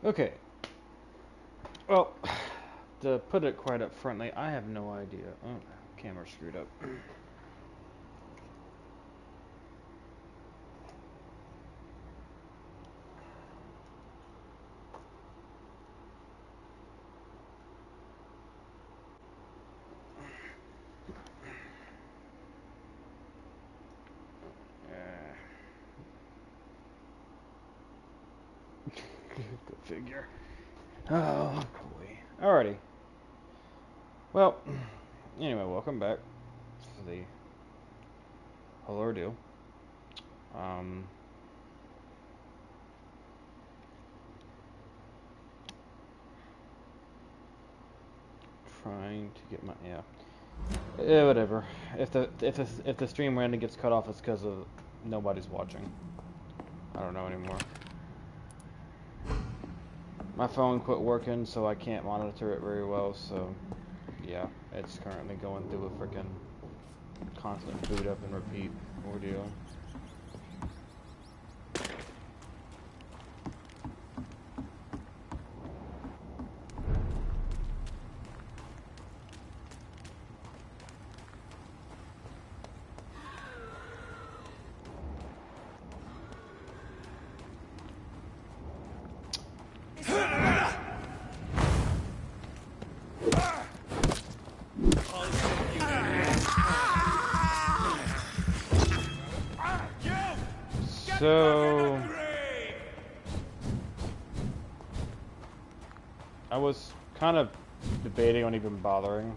Okay. Well, to put it quite up frontly, I have no idea. Oh, camera screwed up. Go figure. Oh boy. Alrighty. Well, anyway, welcome back to the whole ordeal. Trying to get my whatever. If the stream randomly gets cut off, it's because of nobody's watching. I don't know anymore. My phone quit working, so I can't monitor it very well. So yeah, it's currently going through a freaking constant boot up and repeat ordeal. So I was kind of debating on even bothering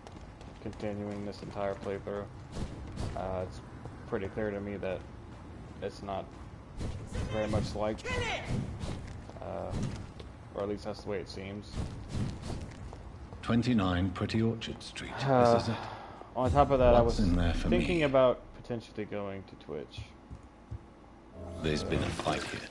continuing this entire playthrough. It's pretty clear to me that it's not very much liked, or at least that's the way it seems. 29 Pretty Orchard Street. This is it. On top of that, What's I was thinking me? about potentially going to Twitch. There's been a fight here.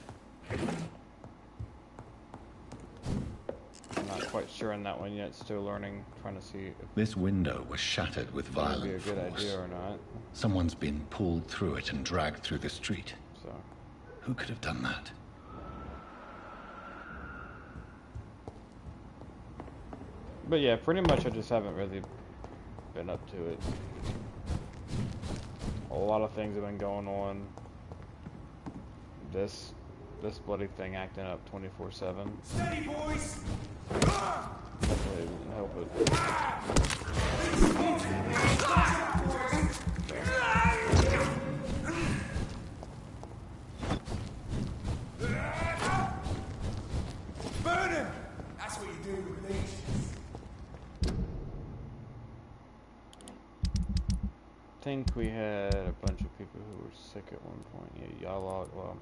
I'm not quite sure on that one yet. Still learning, trying to see if This window was shattered with that would be violent a good force. idea or not. Someone's been pulled through it and dragged through the street. So, Who could have done that? but yeah, pretty much I just haven't really been up to it. A lot of things have been going on. This bloody thing acting up 24/7. Steady, boys! Really didn't help it. Burn him! That's what you do with leeches. I think we had a bunch of people who were sick at one point. Yeah, y'all all, well,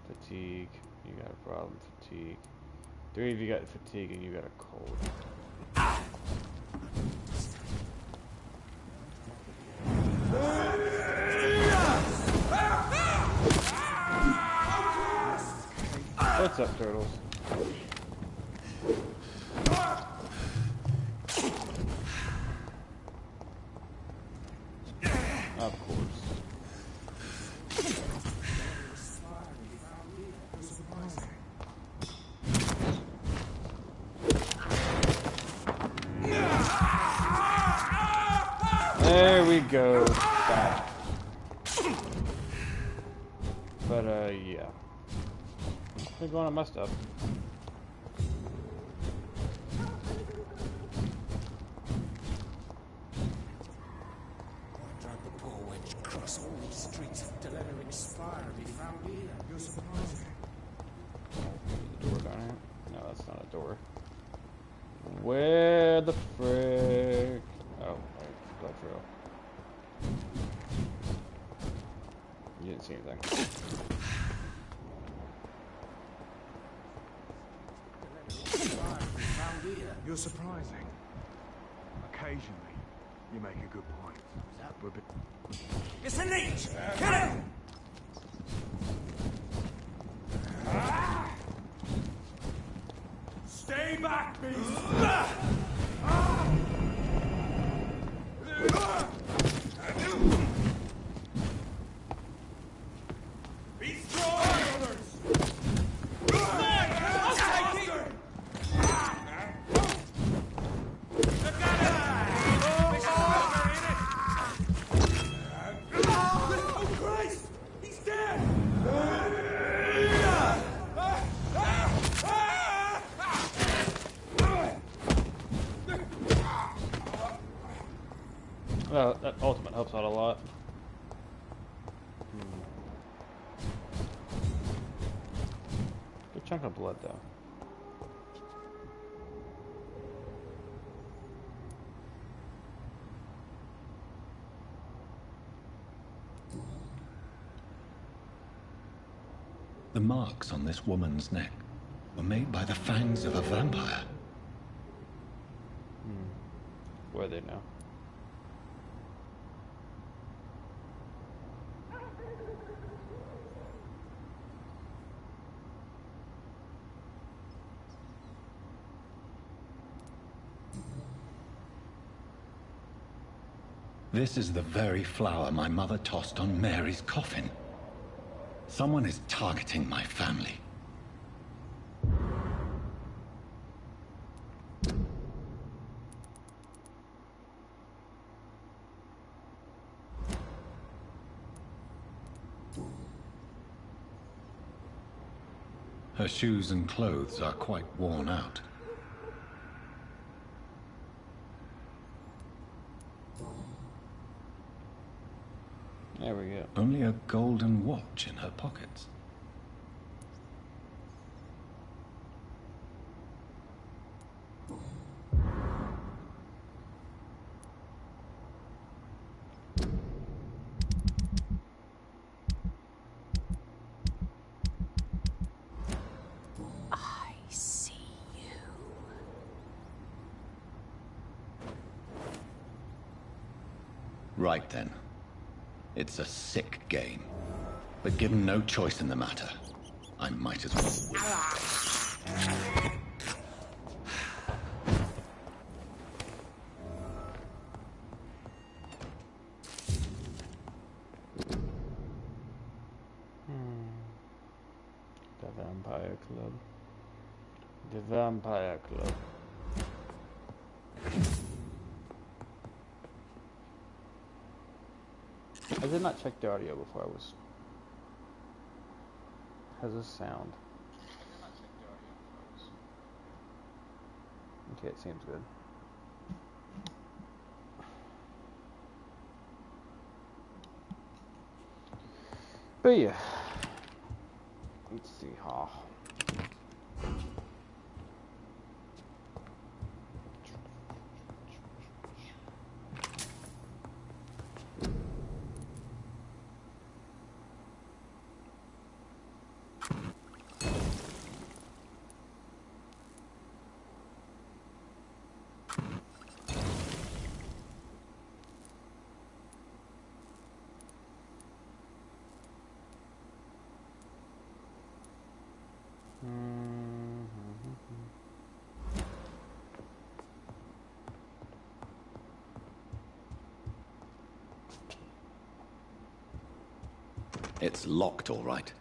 fatigue. You got a problem, fatigue. 3 of you got fatigue and you got a cold. What's up, turtles? Of course. There we go. Back. But yeah. What's going on with my stuff? Drag the poor wench across all these streets to let her expire and be found here. You're surprising. There's a door down here? No, that's not a door. Where the frick? Oh, right, trail. You didn't see anything. You're surprising. Occasionally, you make a good point. We're a bit... It's a leech! Kill him! Stay back, beast! Be strong! chunk of blood, though. The marks on this woman's neck were made by the fangs of a vampire. Where are they now? This is the very flower my mother tossed on Mary's coffin. Someone is targeting my family. Her shoes and clothes are quite worn out. There we go. Only a golden watch in her pockets. I see you. Right then. It's a sick game. But given no choice in the matter, I might as well win. The Vampire Club. The Vampire Club. I did not check the audio before I was... How's this sound? Okay, it seems good. But yeah. Let's see how. It's locked, all right.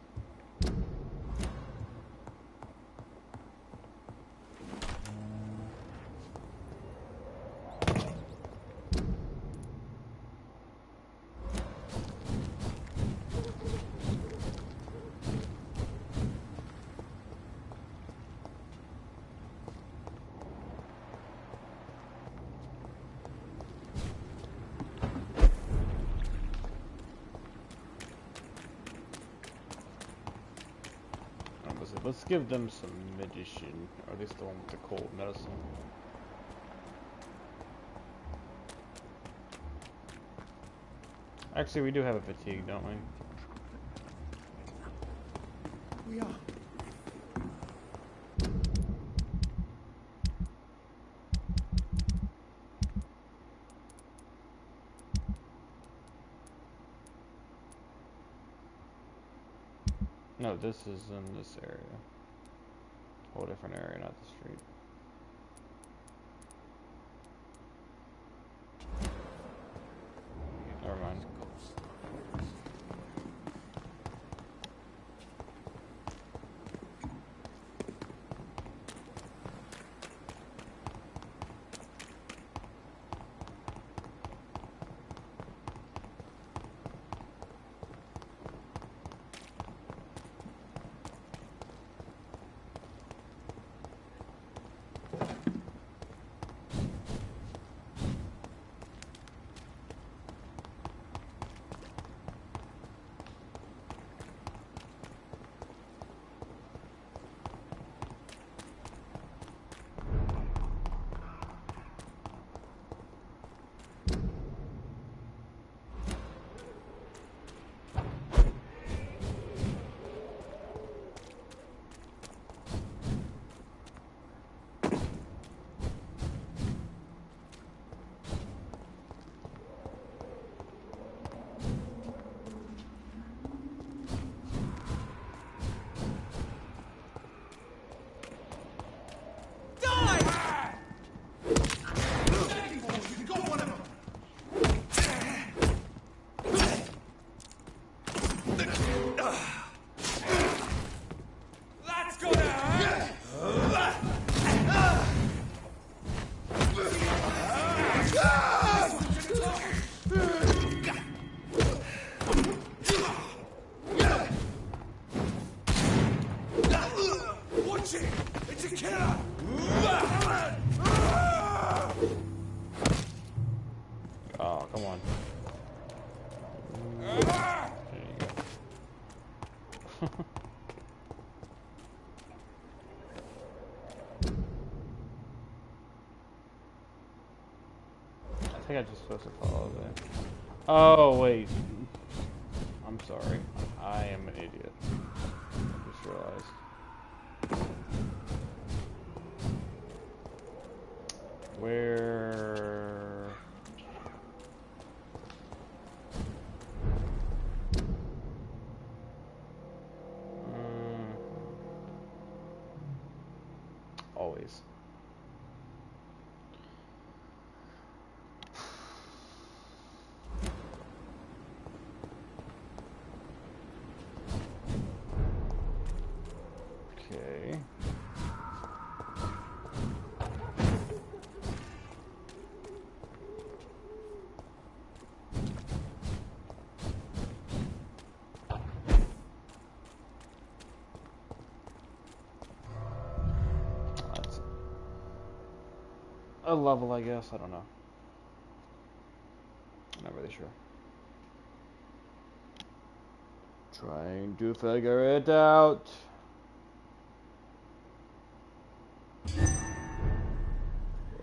Let's give them some medicine, or at least the one with the cold medicine. Actually, we do have a fatigue, don't we? We are. No, this is in this area. Whole different area, not the street. Never mind. I think I'm just supposed to follow that. Oh, wait. I'm sorry. I am an idiot. I just realized. Where... Always. Okay. That's a level, I guess. I don't know. I'm not really sure. Trying to figure it out.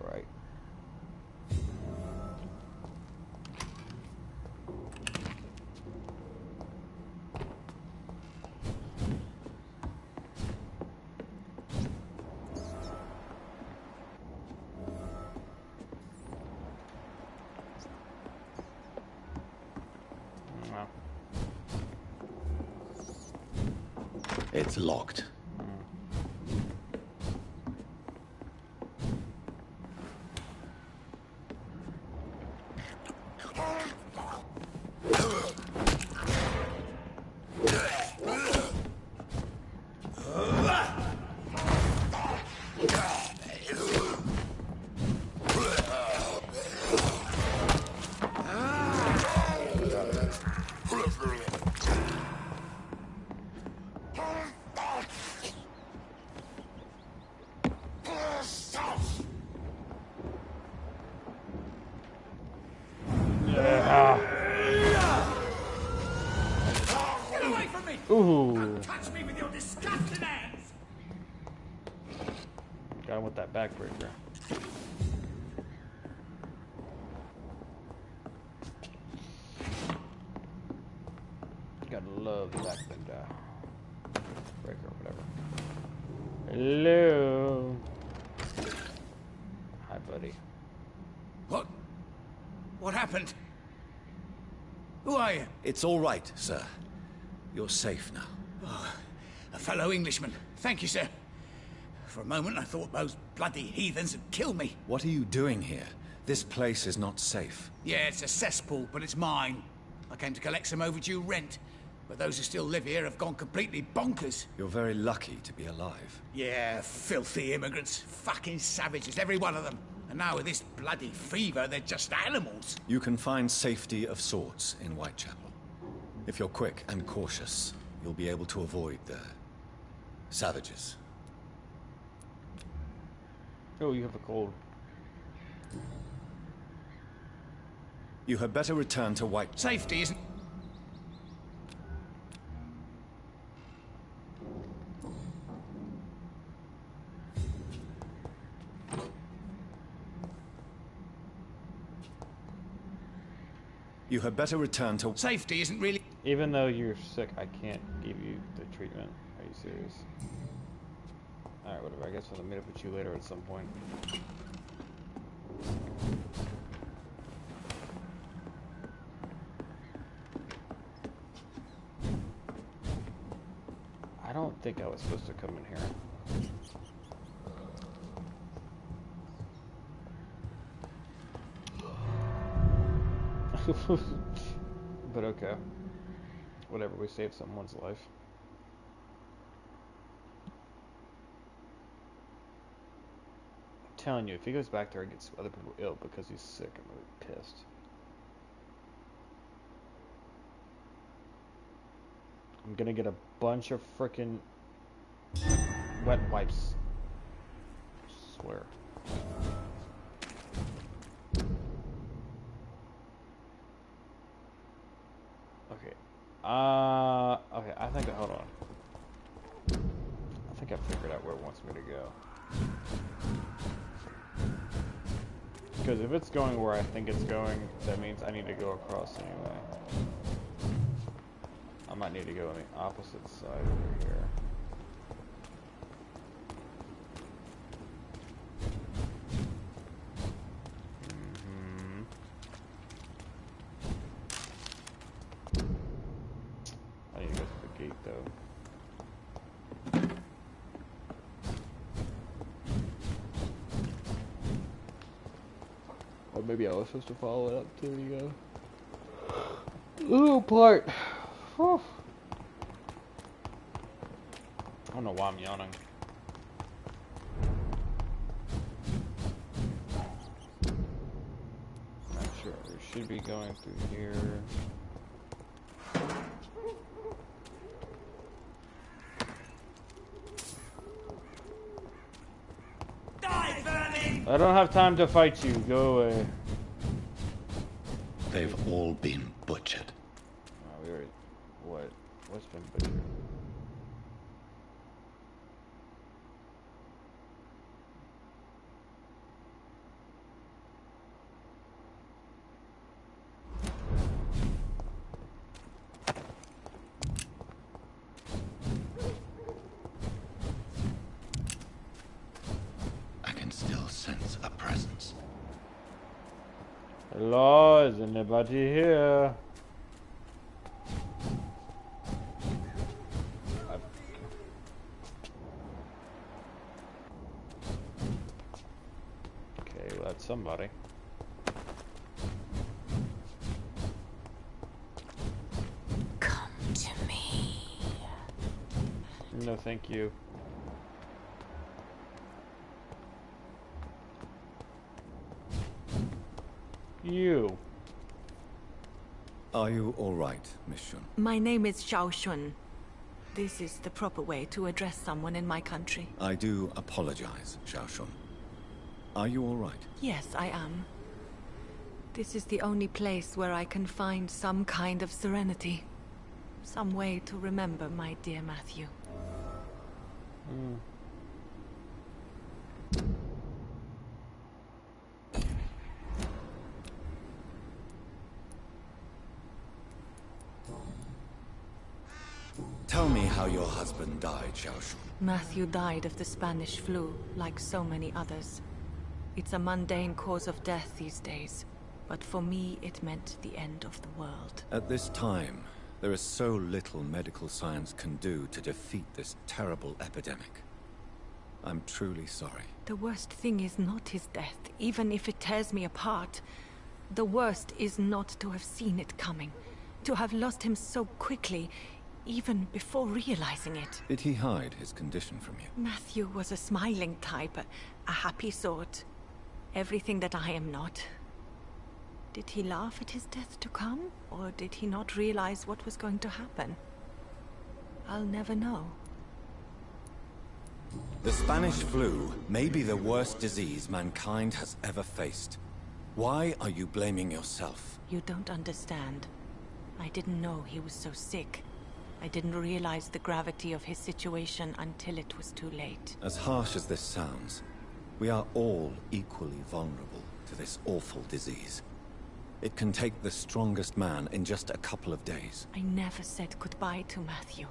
Right. No. It's locked. Ooh. Touch me with your disgusting hands! Guy with that backbreaker. Gotta love the backbender. Breaker, whatever. Hello. Hi, buddy. What happened? Who are you? It's all right, sir. You're safe now. Oh, a fellow Englishman. Thank you, sir. For a moment, I thought those bloody heathens had killed me. What are you doing here? This place is not safe. Yeah, it's a cesspool, but it's mine. I came to collect some overdue rent, but those who still live here have gone completely bonkers. You're very lucky to be alive. Yeah, filthy immigrants. Fucking savages, every one of them. And now with this bloody fever, they're just animals. You can find safety of sorts in Whitechapel. If you're quick and cautious, you'll be able to avoid the savages. Oh, you have a cold. You had better return to White... Safety isn't... You had better return to... Safety isn't really... Even though you're sick, I can't give you the treatment. Are you serious? Alright, whatever. I guess I'll meet up with you later at some point. I don't think I was supposed to come in here. But okay. Whatever, we saved someone's life. I'm telling you, if he goes back there and gets other people ill because he's sick, I'm really pissed. I'm gonna get a bunch of frickin' wet wipes. I swear. Okay. Okay, I think, hold on. think I figured out where it wants me to go. Because if it's going where I think it's going, that means I need to go across anyway. I might need to go on the opposite side over here. I need to go to the gate though. Or maybe I was supposed to follow it up to the little part. Whew. I don't know why I'm yawning. Not sure. We should be going through here. I don't have time to fight you. Go away. They've all been butchered. Oh, we already... What? What's been butchered? I can still sense a presence. Hello, is anybody here? Okay, well, that's somebody. Come to me. No, thank you. You. Are you all right, Miss Shun? My name is Xiao Shun. This is the proper way to address someone in my country. I do apologize, Xiao Shun. Are you all right? Yes, I am. This is the only place where I can find some kind of serenity. Some way to remember my dear Matthew. Tell me how your husband died, Xiao Shun. Matthew died of the Spanish flu, like so many others. It's a mundane cause of death these days, but for me it meant the end of the world. At this time, there is so little medical science can do to defeat this terrible epidemic. I'm truly sorry. The worst thing is not his death, even if it tears me apart. The worst is not to have seen it coming, to have lost him so quickly, even before realizing it. Did he hide his condition from you? Matthew was a smiling type, a happy sort. Everything that I am not. Did he laugh at his death to come, or did he not realize what was going to happen? I'll never know. The Spanish flu may be the worst disease mankind has ever faced. Why are you blaming yourself? You don't understand. I didn't know he was so sick. I didn't realize the gravity of his situation until it was too late. As harsh as this sounds, we are all equally vulnerable to this awful disease. It can take the strongest man in just a couple of days. I never said goodbye to Matthew.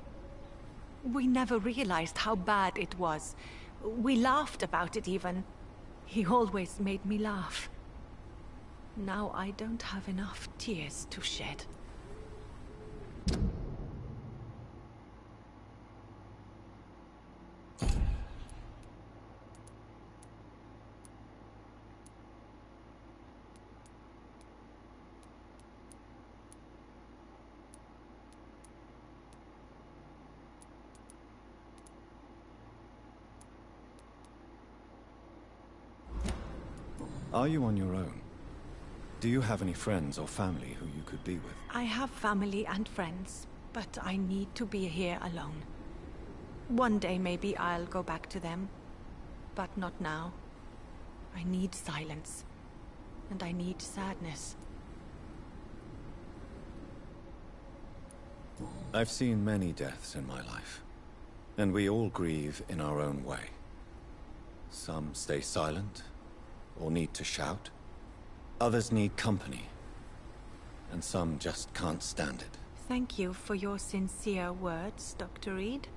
We never realized how bad it was. We laughed about it even. He always made me laugh. Now I don't have enough tears to shed. Are you on your own? Do you have any friends or family who you could be with? I have family and friends, but I need to be here alone. One day maybe I'll go back to them, but not now. I need silence, and I need sadness. I've seen many deaths in my life. And we all grieve in our own way. Some stay silent, or need to shout. Others need company. And some just can't stand it. Thank you for your sincere words, Dr. Reed.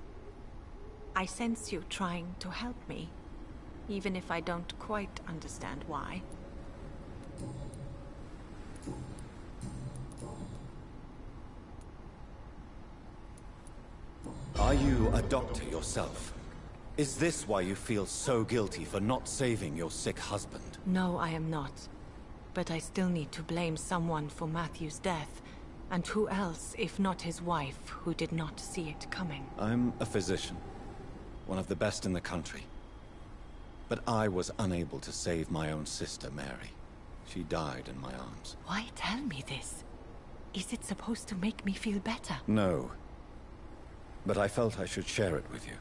I sense you trying to help me, even if I don't quite understand why. Are you a doctor yourself? Is this why you feel so guilty for not saving your sick husband? No, I am not. But I still need to blame someone for Matthew's death. And who else, if not his wife, who did not see it coming? I'm a physician. One of the best in the country. But I was unable to save my own sister, Mary. She died in my arms. Why tell me this? Is it supposed to make me feel better? No. But I felt I should share it with you.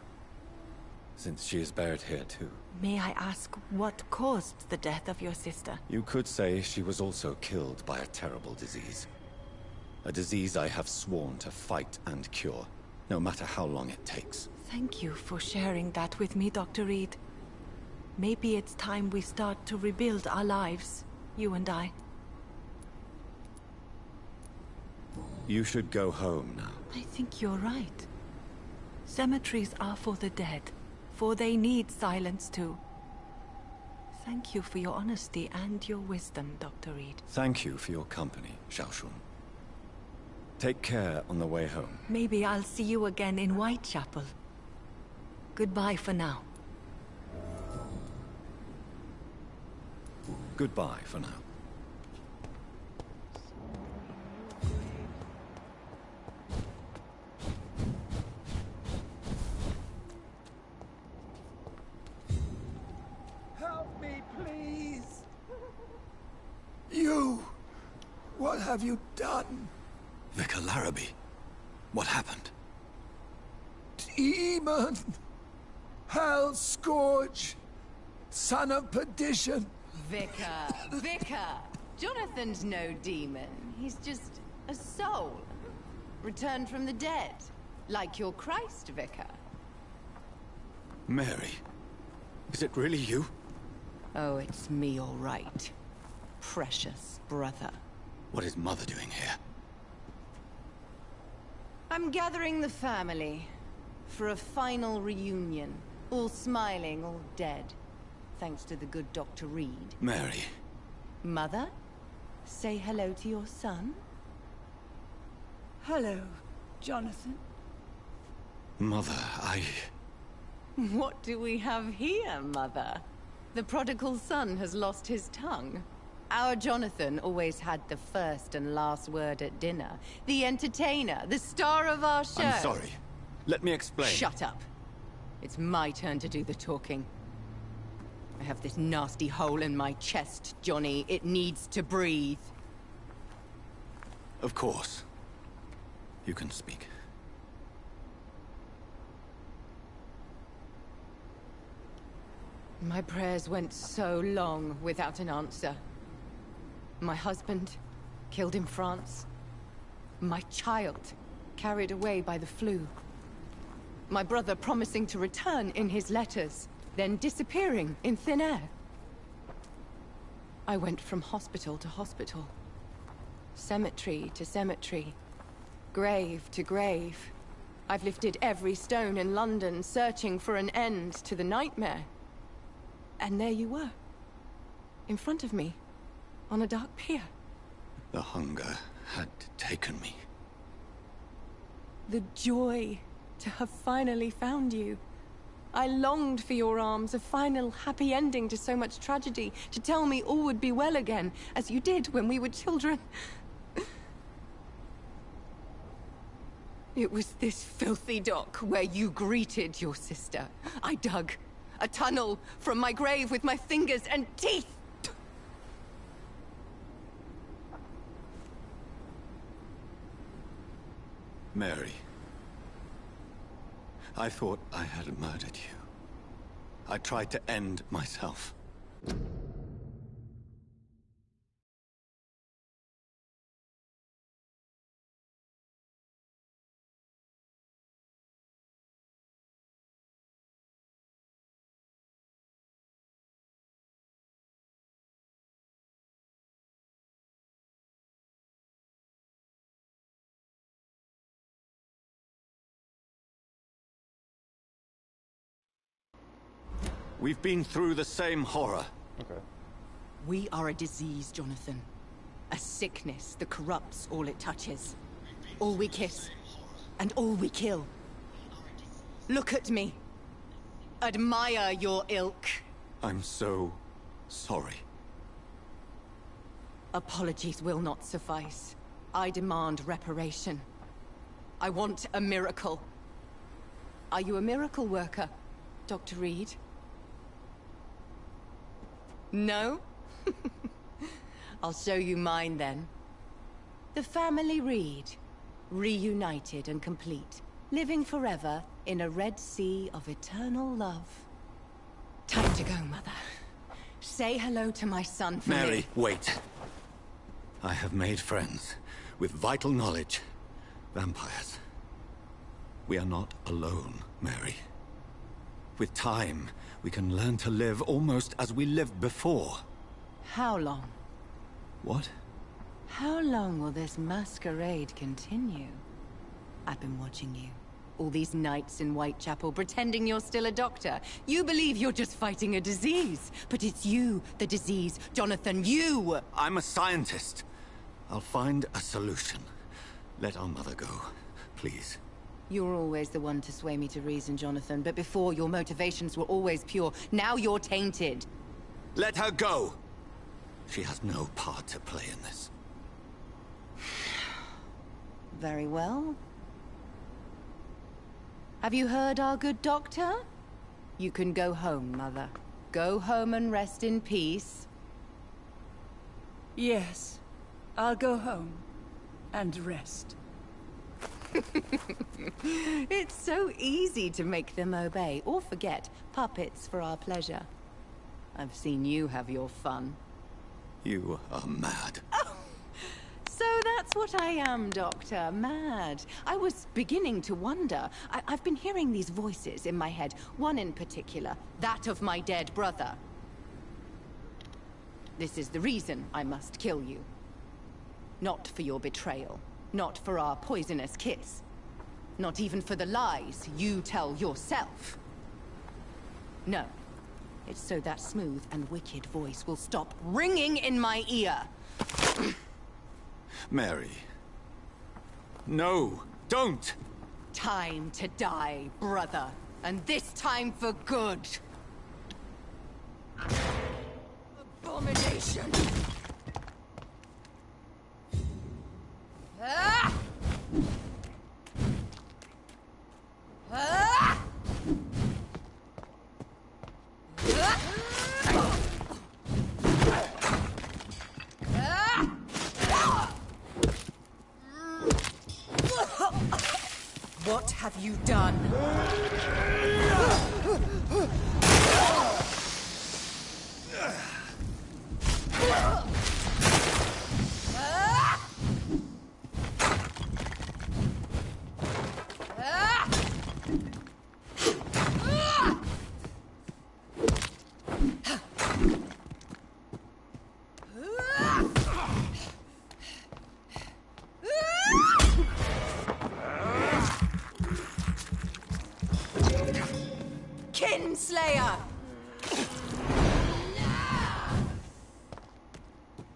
Since she is buried here too. May I ask what caused the death of your sister? You could say she was also killed by a terrible disease. A disease I have sworn to fight and cure, no matter how long it takes. Thank you for sharing that with me, Dr. Reed. Maybe it's time we start to rebuild our lives, you and I. You should go home now. I think you're right. Cemeteries are for the dead, for they need silence too. Thank you for your honesty and your wisdom, Dr. Reed. Thank you for your company, Xiaoshun. Take care on the way home. Maybe I'll see you again in Whitechapel. Goodbye for now. Goodbye for now. Help me, please! You! What have you done? Vicar Larrabee, what happened? Demon! Hell Scourge! Son of perdition! Vicar! Jonathan's no demon. He's just a soul. Returned from the dead. Like your Christ, Vicar. Mary, is it really you? Oh, it's me, all right. Precious brother. What is Mother doing here? I'm gathering the family for a final reunion. All smiling, all dead. Thanks to the good Dr. Reed. Mary. Mother, say hello to your son. Hello, Jonathan. Mother, What do we have here, Mother? The prodigal son has lost his tongue. Our Jonathan always had the first and last word at dinner. The entertainer, the star of our show. I'm sorry. Let me explain. Shut up. It's my turn to do the talking. I have this nasty hole in my chest, Johnny. It needs to breathe. Of course. You can speak. My prayers went so long without an answer. My husband, killed in France. My child, carried away by the flu. My brother promising to return in his letters, then disappearing in thin air. I went from hospital to hospital. Cemetery to cemetery. Grave to grave. I've lifted every stone in London, searching for an end to the nightmare. And there you were. In front of me. On a dark pier. The hunger had taken me. The joy to have finally found you. I longed for your arms, a final happy ending to so much tragedy, to tell me all would be well again, as you did when we were children. It was this filthy dock where you greeted your sister. I dug a tunnel from my grave with my fingers and teeth. Mary. I thought I had murdered you. I tried to end myself. We've been through the same horror. Okay. We are a disease, Jonathan. A sickness that corrupts all it touches. All we kiss, and all we kill. Look at me. Admire your ilk. I'm so sorry. Apologies will not suffice. I demand reparation. I want a miracle. Are you a miracle worker, Dr. Reed? No? I'll show you mine then. The family Reed, reunited and complete, living forever in a red sea of eternal love. Time to go, Mother. Say hello to my son for Mary, me. wait. I have made friends with vital knowledge. Vampires. We are not alone, Mary. With time, we can learn to live almost as we lived before. How long? What? How long will this masquerade continue? I've been watching you. All these nights in Whitechapel, pretending you're still a doctor. You believe you're just fighting a disease. But it's you, the disease. Jonathan, you! I'm a scientist. I'll find a solution. Let our mother go, please. You're always the one to sway me to reason, Jonathan. But before, your motivations were always pure. Now you're tainted. Let her go! She has no part to play in this. Very well. Have you heard our good doctor? You can go home, Mother. Go home and rest in peace. Yes. I'll go home and rest. It's so easy to make them obey or forget. Puppets for our pleasure. I've seen you have your fun. You are mad. So that's what I am, Doctor. Mad. I was beginning to wonder. I've been hearing these voices in my head. One in particular. That of my dead brother. This is the reason I must kill you. Not for your betrayal. Not for our poisonous kiss. Not even for the lies you tell yourself. No. It's so that smooth and wicked voice will stop ringing in my ear. Mary. No, don't! Time to die, brother. And this time for good. Abomination! Ah! Ah! What have you done? Kinslayer!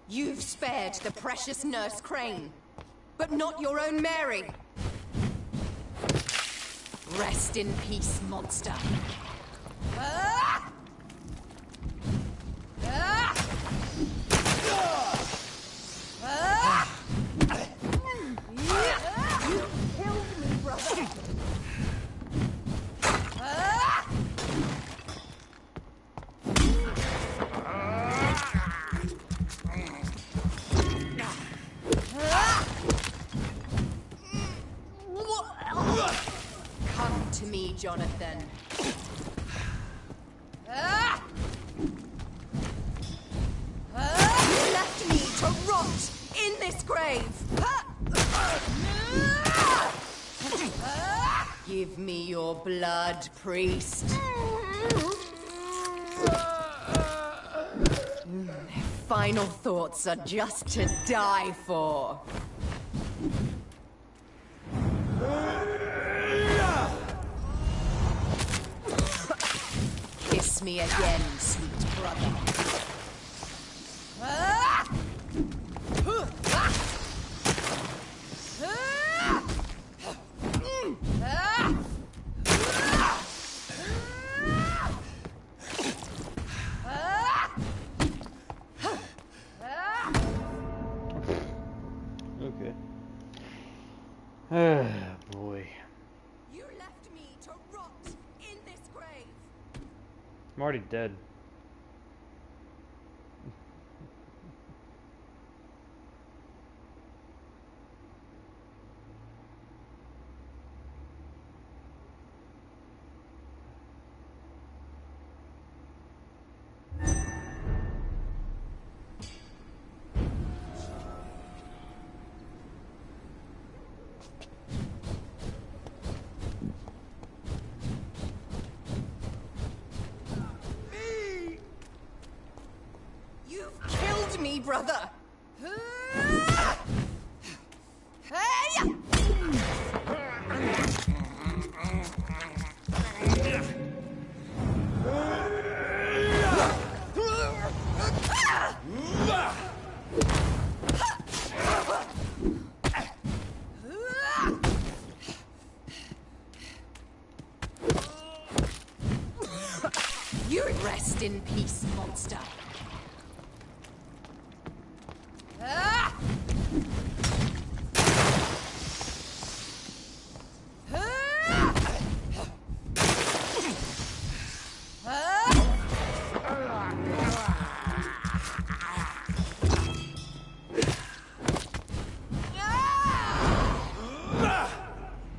You've spared the precious Nurse Crane, but not your own Mary. Rest in peace, monster. Ah! Ah! Ah! You killed me, brother. Ah! Come to me, Jonathan. You left me to rot in this grave. Give me your blood, priest. Final thoughts are just to die for. Kiss me again, sweet brother. Ah! Okay. Ah, boy. You left me to rot in this grave. I'm already dead. You've killed me, brother. Hey! You rest in peace, monster.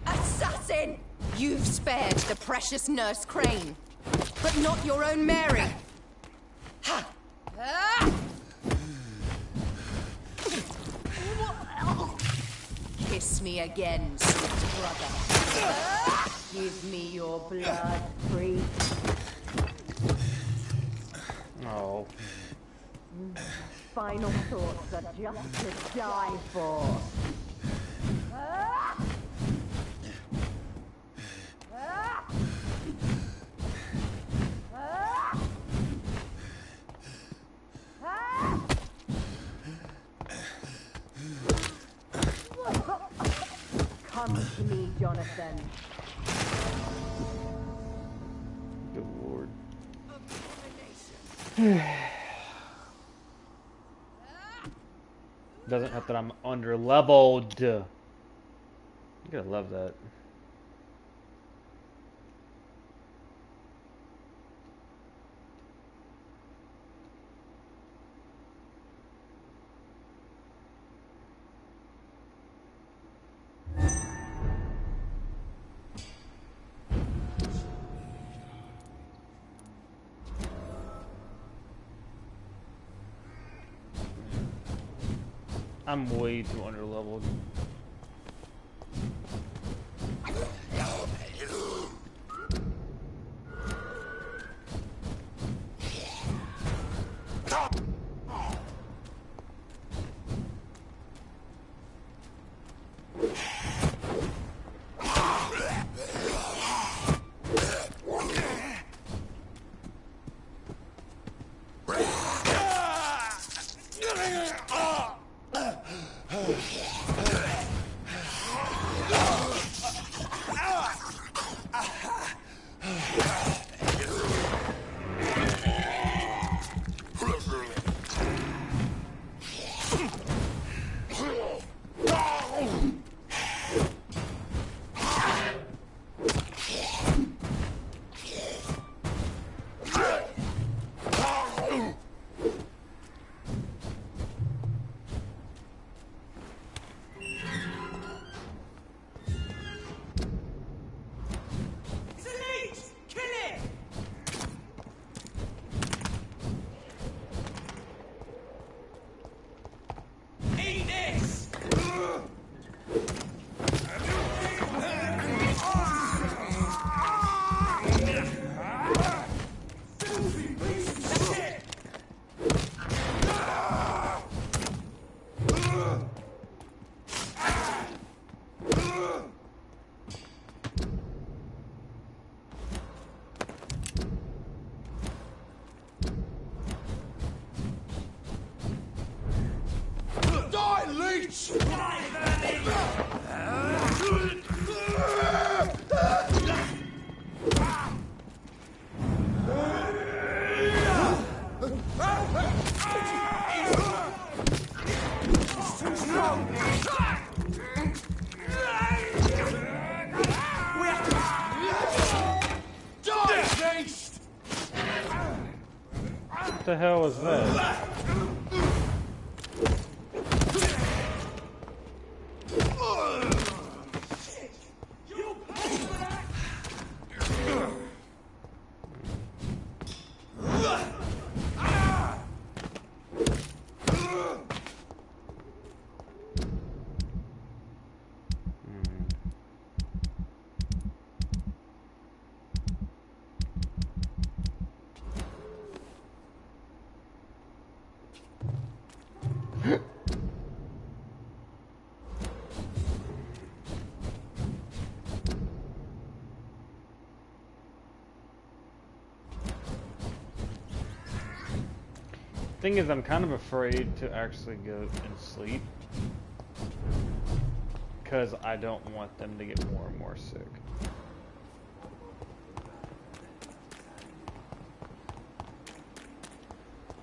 Assassin! You've spared the precious Nurse Crane, but not your own Mary. Kiss me again, sweet brother. Give me your blood, free. Oh. Final thoughts are just to die for. Come to me, Jonathan. Good lord. Doesn't help that I'm under leveled. You gotta love that. I'm way too underleveled. the hell was that? Thing is, I'm kind of afraid to actually go and sleep because I don't want them to get more and more sick.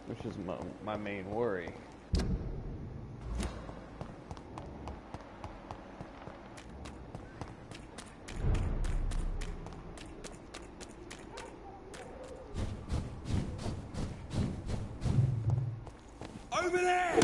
Which is my main worry. Over there!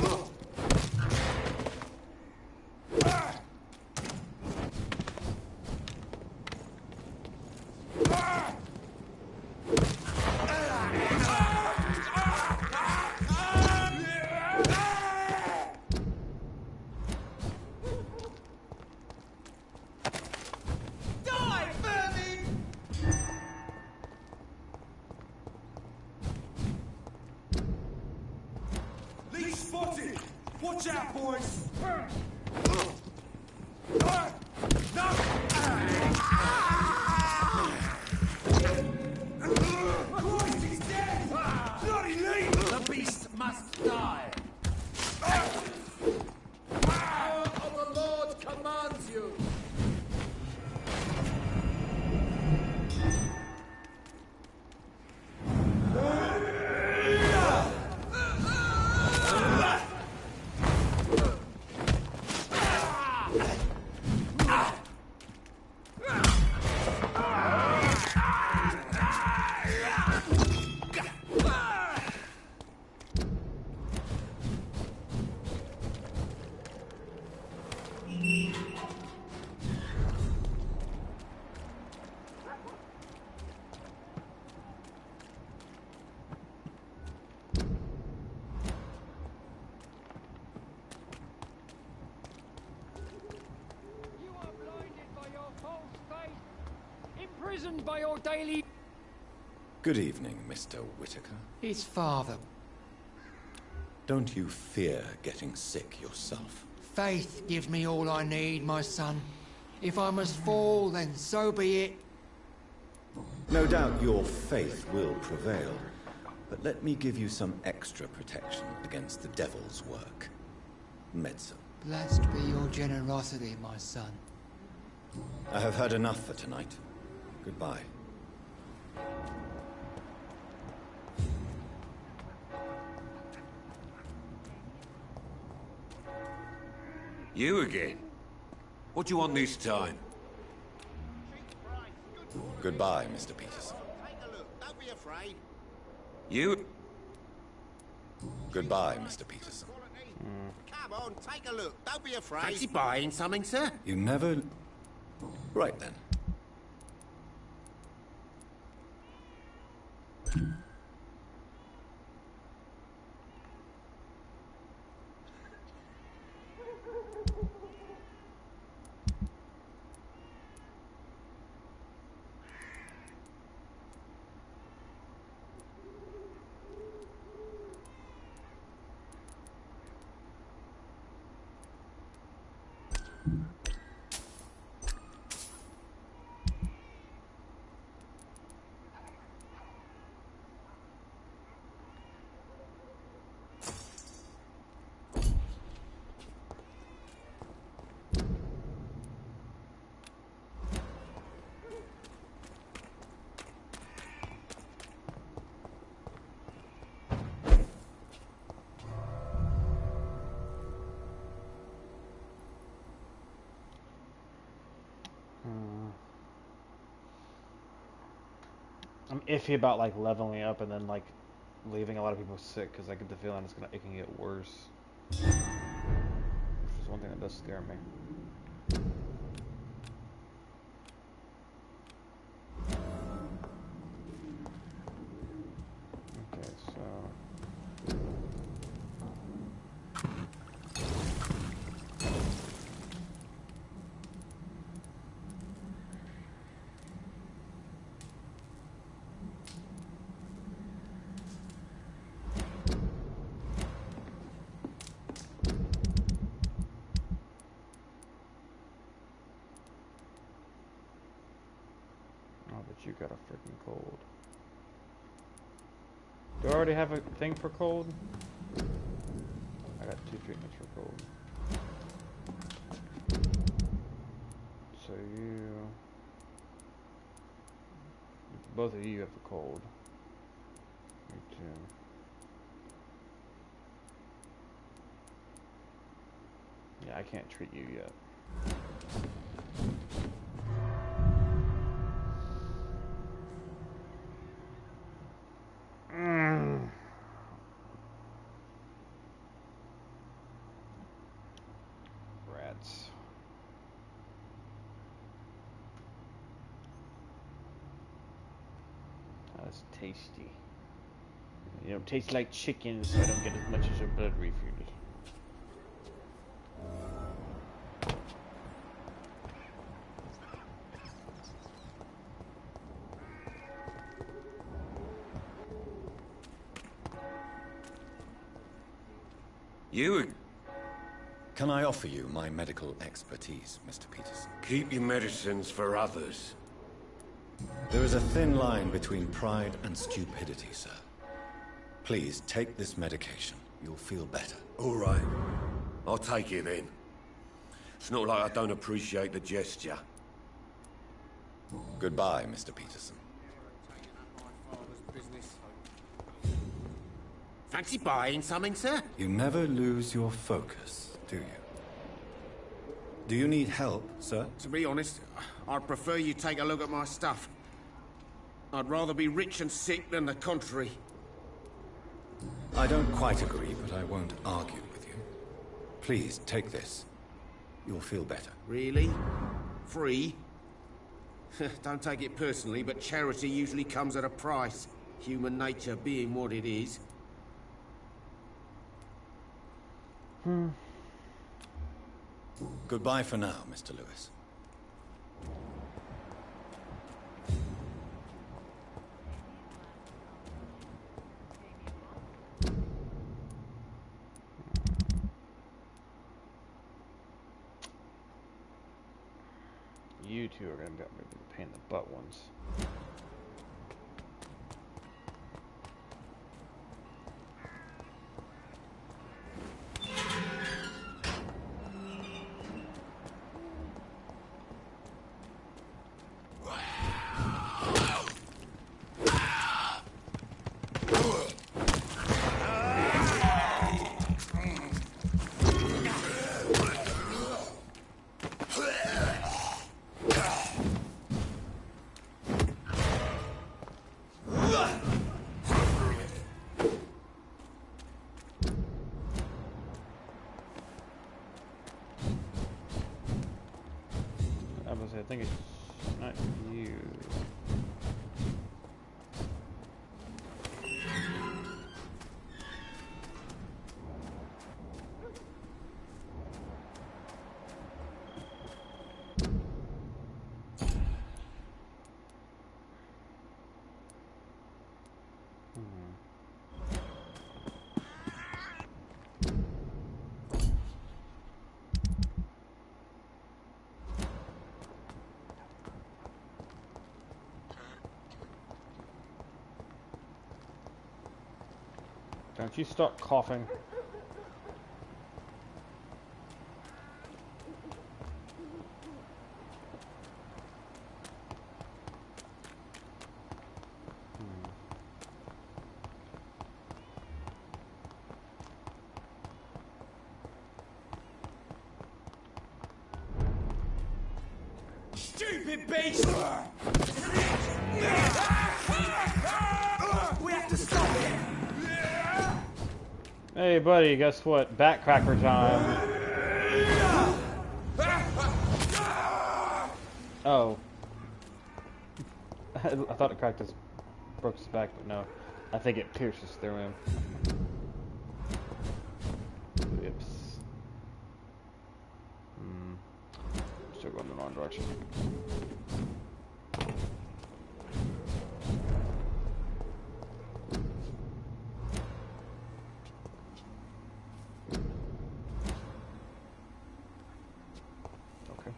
Watch out, boys! No! Christ, he's dead! Bloody leave! The beast must die! Our Lord commands you. Imprisoned by your daily... Good evening, Mr. Whitaker. His father. Don't you fear getting sick yourself? Faith gives me all I need, my son. If I must fall, then so be it. No doubt your faith will prevail, but let me give you some extra protection against the devil's work. Medicine. Blessed be your generosity, my son. I have had enough for tonight. Goodbye. You again? What do you want this time? Goodbye, Mr. Peterson. Take a look. Don't be afraid. You? Goodbye, Mr. Peterson. Come on, take a look. Don't be afraid. Fancy buying something, sir? You never... Right then. I'm iffy about like leveling up and then like leaving a lot of people sick because I get the feeling it can get worse. Which is one thing that does scare me. Okay, so you got a freaking cold. Do I already have a thing for cold? I got 2 treatments for cold. So both of you have a cold. You too. Yeah, I can't treat you yet. Rats. That's tasty. You know, tastes like chicken, so I don't get as much as your blood refilled. You... Can I offer you my medical expertise, Mr. Peterson? Keep your medicines for others. There is a thin line between pride and stupidity, sir. Please take this medication. You'll feel better. All right. I'll take it then. It's not like I don't appreciate the gesture. Goodbye, Mr. Peterson. Fancy buying something, sir? You never lose your focus, do you? Do you need help, sir? To be honest, I'd prefer you take a look at my stuff. I'd rather be rich and sick than the contrary. I don't quite agree, but I won't argue with you. Please, take this. You'll feel better. Really? Free? Don't take it personally, but charity usually comes at a price. Human nature being what it is. Goodbye for now, Mr. Lewis. You two are going to be a pain in the butt ones. I think it's not you. Don't you stop coughing. Stupid beast! We have to stop him! Hey, buddy, guess what? Backcracker time. Oh. I thought it cracked his... broke his back, but no. I think it pierces through him. Oops. Still going in the wrong direction. Okay.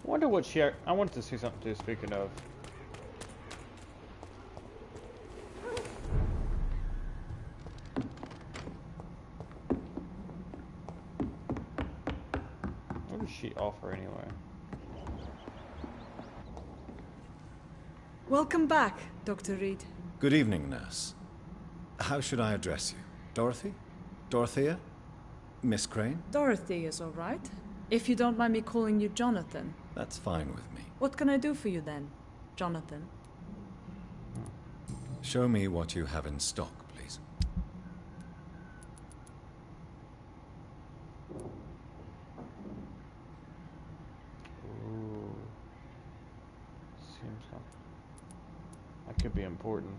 I wonder what she... I wanted to see something too, speaking of. What does she offer anyway? Welcome back, Dr. Reed. Good evening, nurse. How should I address you? Dorothy? Dorothea? Miss Crane? Dorothy is all right. If you don't mind me calling you Jonathan. That's fine with me. What can I do for you then, Jonathan? Show me what you have in stock, please. Ooh. Seems like that could be important.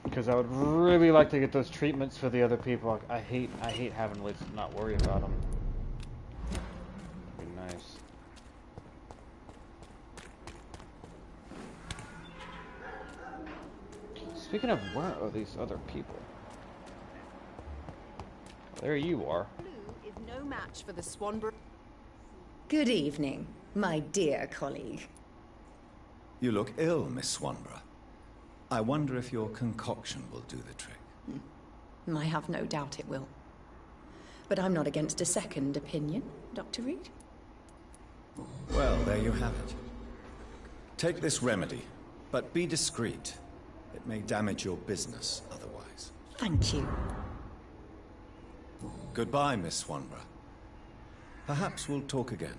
Because I would really like to get those treatments for the other people. I hate having to not worry about them. That'd be nice. Speaking of, where are these other people? There you are. Blue is no match for the Swanborough. Good evening, my dear colleague. You look ill, Miss Swanborough. I wonder if your concoction will do the trick. I have no doubt it will. But I'm not against a second opinion, Dr. Reed. Well, there you have it. Take this remedy, but be discreet. It may damage your business otherwise. Thank you. Goodbye, Miss Swanborough. Perhaps we'll talk again.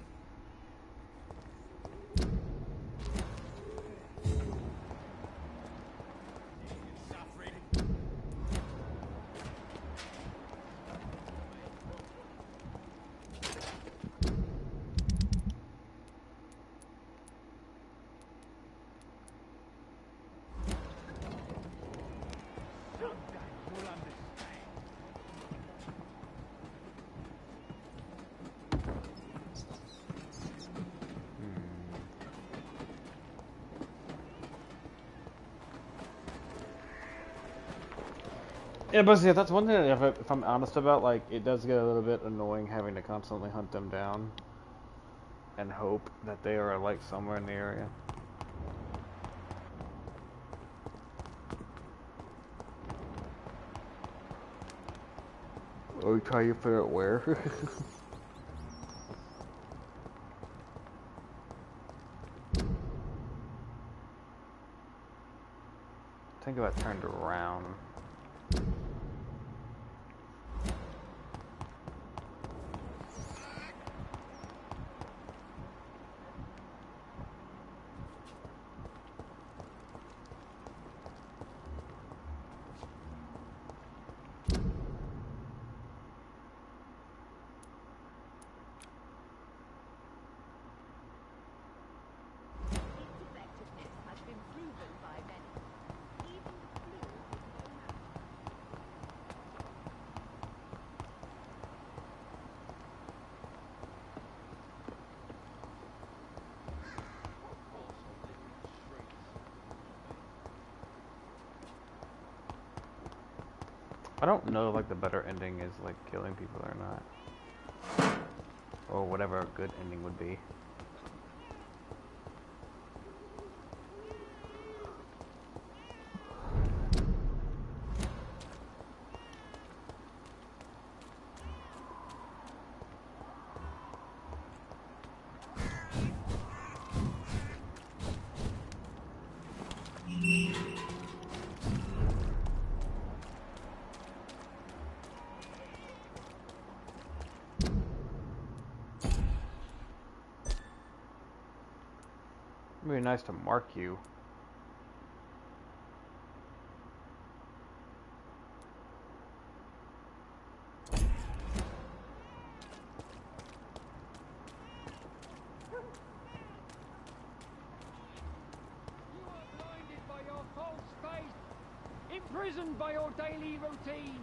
Yeah, but see, that's one thing. If I'm honest about, like, it does get a little bit annoying having to constantly hunt them down and hope that they are like somewhere in the area. Or try to figure out where. I think if I turned around. I don't know, like, the better ending is, like, killing people or not. Or whatever a good ending would be. It'd be nice to mark you. Imprisoned by your daily routine.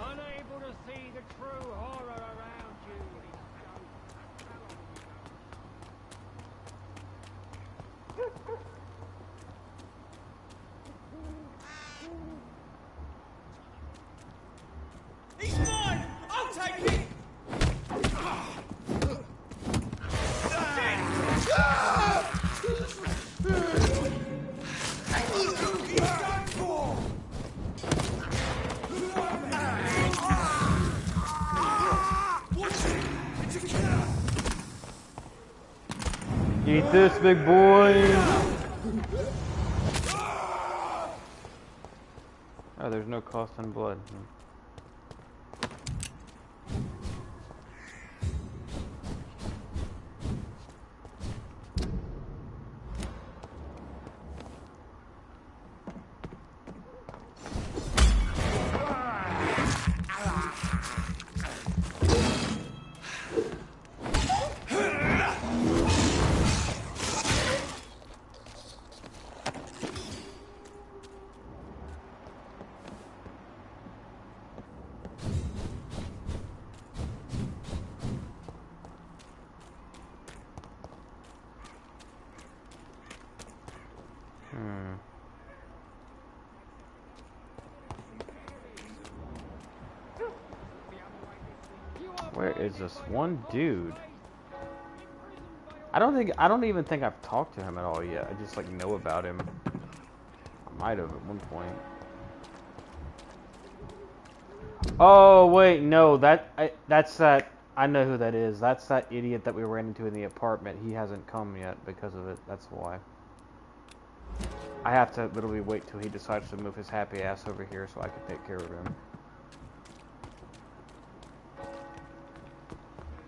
Unable to see the true horror around you. He's mine! I'll take it! Eat this, big boy! Oh, there's no cost in blood. Where is this one dude? I don't even think I've talked to him at all yet. I just like know about him. I might have at one point. Oh wait, no, that's that. I know who that is. That's that idiot that we ran into in the apartment. He hasn't come yet because of it. That's why. I have to literally wait till he decides to move his happy ass over here so I can take care of him.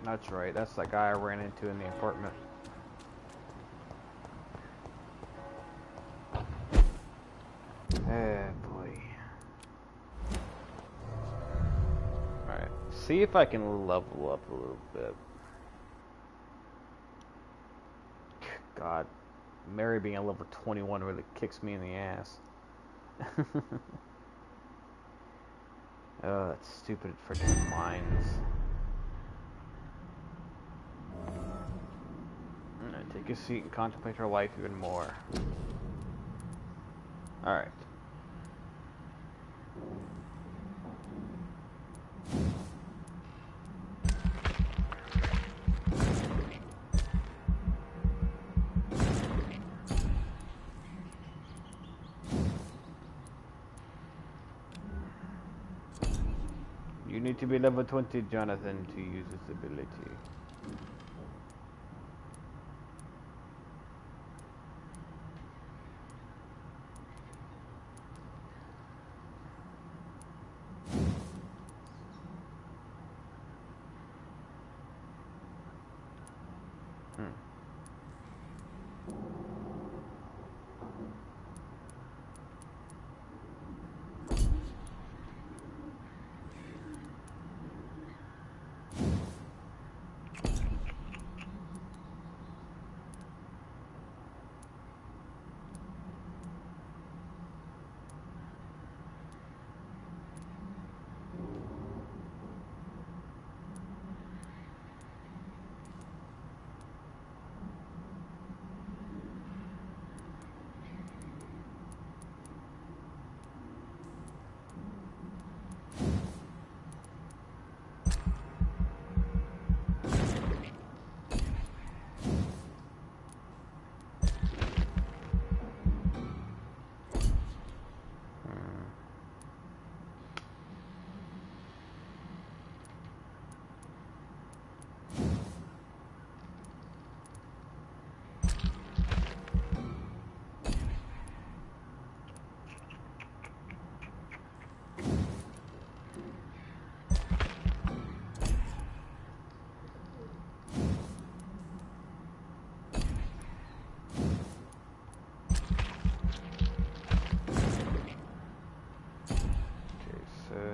That's right. That's that guy I ran into in the apartment. Oh boy. Alright. See if I can level up a little bit. God. Mary being a level 21 really kicks me in the ass. Oh, that stupid freaking mines. I'm gonna take Take a seat and contemplate her life even more. Alright. You need to be level 20, Jonathan, to use this ability.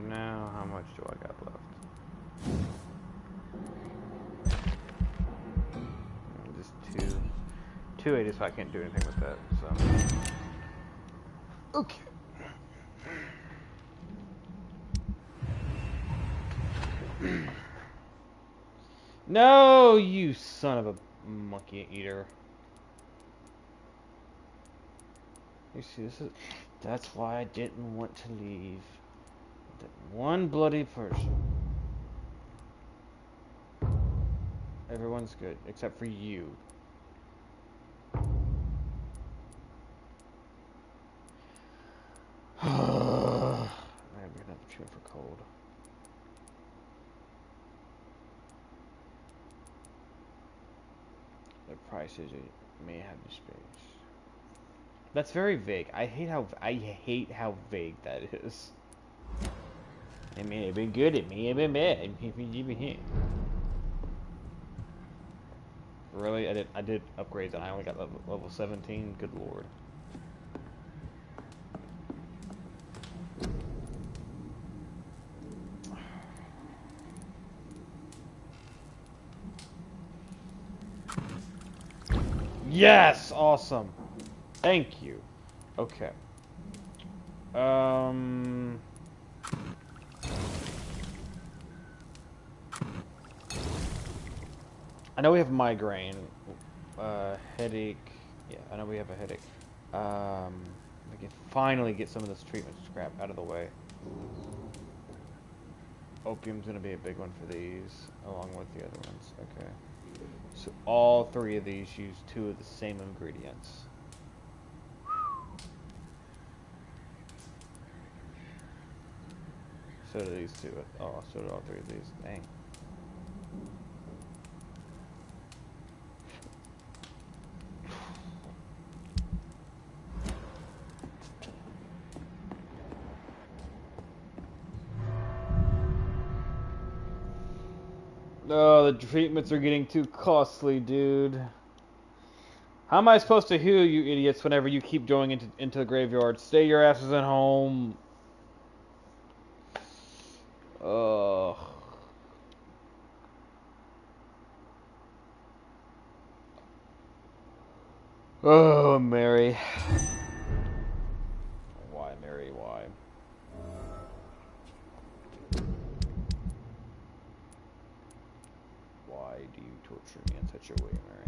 Now, how much do I got left? Just 280, so I can't do anything with that. So, okay. No, you son of a monkey eater. You see, that's why I didn't want to leave. That one bloody person. Everyone's good, except for you. I'm gonna have to treat for cold. The price is it may have the space. That's very vague. I hate how vague that is. It may have been good, it may have been bad. Really? I did upgrades and I only got level 17? Good lord. Yes! Awesome. Thank you. Okay. I know we have migraine, headache. Yeah, I know we have a headache. We can finally get some of this treatment scrap out of the way. Opium's gonna be a big one for these, along with the other ones. Okay. So all 3 of these use 2 of the same ingredients. So do these 2. Oh, so do all 3 of these. Dang. Oh, the treatments are getting too costly, dude. How am I supposed to heal you idiots whenever you keep going into the graveyard? Stay your asses at home. Ugh. Oh, Mary. Why, Mary, why? Why do you torture me in such a way, Mary?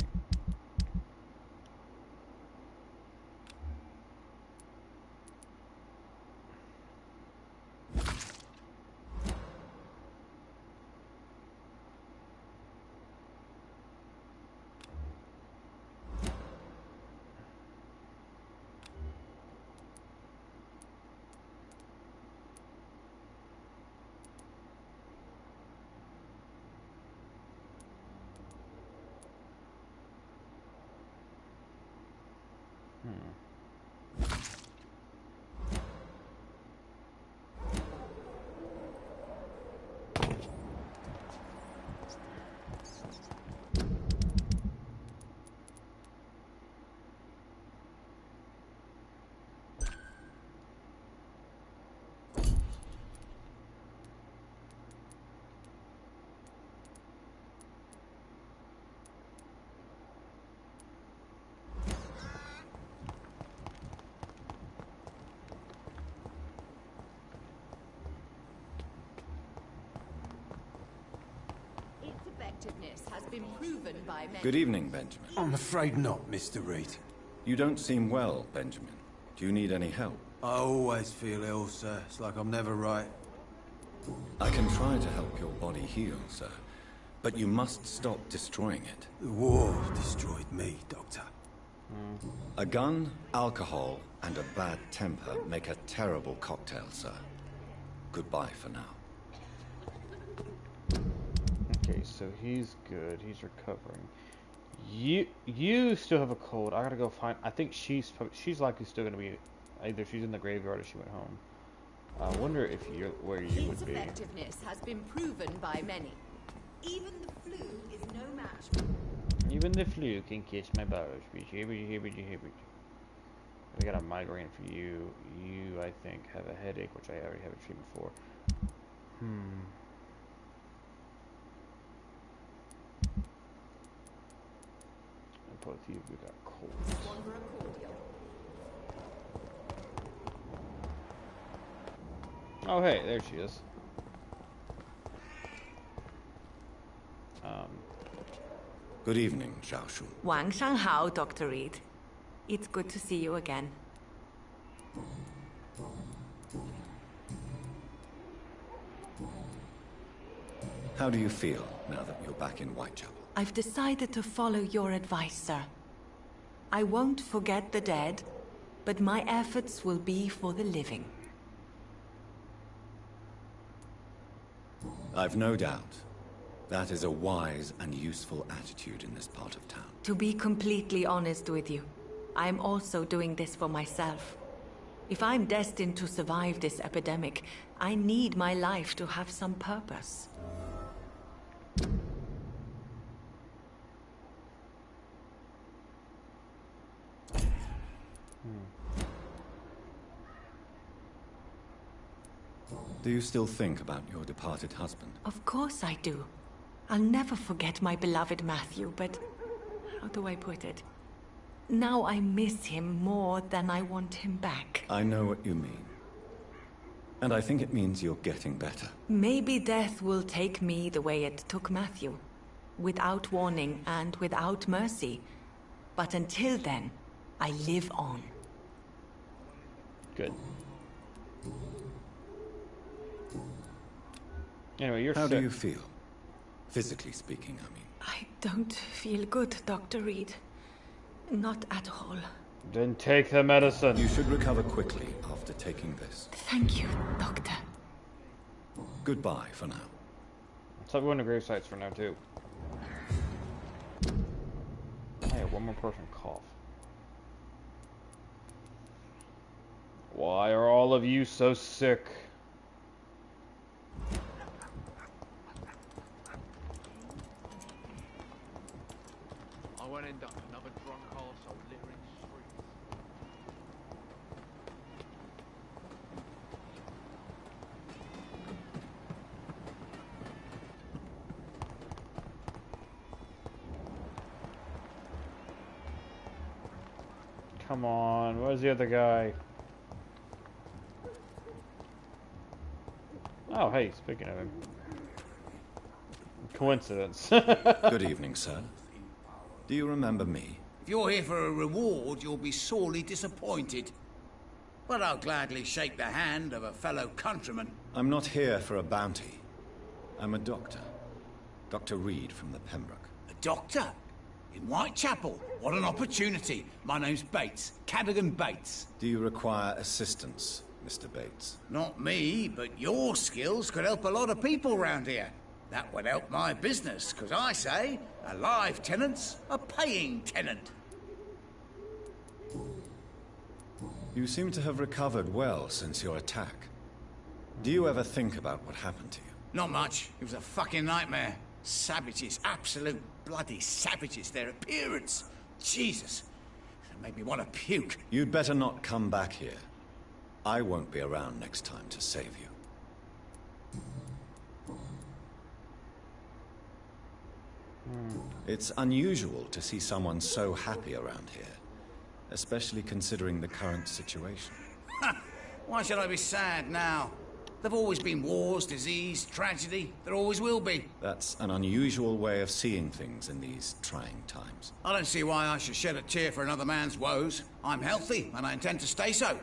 effectiveness has been proven by many. Good evening, Benjamin. I'm afraid not, Mr. Reed. You don't seem well, Benjamin. Do you need any help? I always feel ill, sir. It's like I'm never right. I can try to help your body heal, sir. But you must stop destroying it. The war destroyed me, Doctor. A gun, alcohol, and a bad temper make a terrible cocktail, sir. Goodbye for now. Okay, so he's good. He's recovering. You still have a cold. I gotta go find. I think she's likely still gonna be. Either she's in the graveyard or she went home. I wonder if you're where you would be. Effectiveness has been proven by many. Even the flu is no match for... Even the flu can kiss my balls. We got a migraine for you. You, I think, have a headache, which I already have a treatment for. And both of you, we got colds. Oh, hey, there she is. Good evening, Zhao Shu. 晚上好, Dr. Reed. It's good to see you again. How do you feel now that you're back in Whitechapel? I've decided to follow your advice, sir. I won't forget the dead, but my efforts will be for the living. I've no doubt. That is a wise and useful attitude in this part of town. To be completely honest with you, I'm also doing this for myself. If I'm destined to survive this epidemic, I need my life to have some purpose. Do you still think about your departed husband? Of course I do. I'll never forget my beloved Matthew, but how do I put it? Now I miss him more than I want him back. I know what you mean. And I think it means you're getting better. Maybe death will take me the way it took Matthew. Without warning and without mercy. But until then, I live on. Good. Anyway, you're How sick. do you feel? Physically speaking, I mean. I don't feel good, Dr. Reed. Not at all. Then take the medicine. You should recover quickly after taking this. Thank you, Doctor. Goodbye for now. Stop going to grave sites for now, too. I had one more person cough. Why are all of you so sick? I won't end up another drunk arsehole littering streets. Come on, where's the other guy? Oh, hey, speaking of him. Coincidence. Good evening, sir. Do you remember me? If you're here for a reward, you'll be sorely disappointed. But I'll gladly shake the hand of a fellow countryman. I'm not here for a bounty. I'm a doctor. Dr. Reed from the Pembroke. A doctor? In Whitechapel? What an opportunity. My name's Bates. Cadogan Bates. Do you require assistance, Mr. Bates? Not me, but your skills could help a lot of people round here. That would help my business, because I say, a live tenant's a paying tenant. You seem to have recovered well since your attack. Do you ever think about what happened to you? Not much. It was a fucking nightmare. Savages, absolute bloody savages. Their appearance. Jesus. It made me want to puke. You'd better not come back here. I won't be around next time to save you. It's unusual to see someone so happy around here, especially considering the current situation. Why should I be sad now? There've always been wars, disease, tragedy. There always will be. That's an unusual way of seeing things in these trying times. I don't see why I should shed a tear for another man's woes. I'm healthy, and I intend to stay so.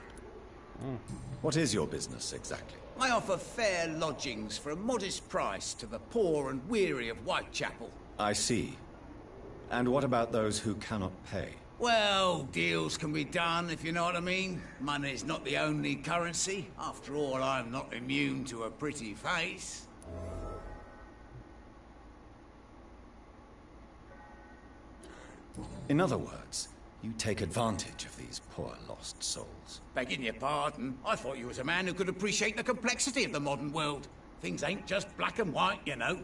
What is your business, exactly? I offer fair lodgings for a modest price to the poor and weary of Whitechapel. I see. And what about those who cannot pay? Well, deals can be done, if you know what I mean. Money's not the only currency. After all, I'm not immune to a pretty face. In other words, you take advantage of these poor lost souls. Begging your pardon, I thought you was a man who could appreciate the complexity of the modern world. Things ain't just black and white, you know.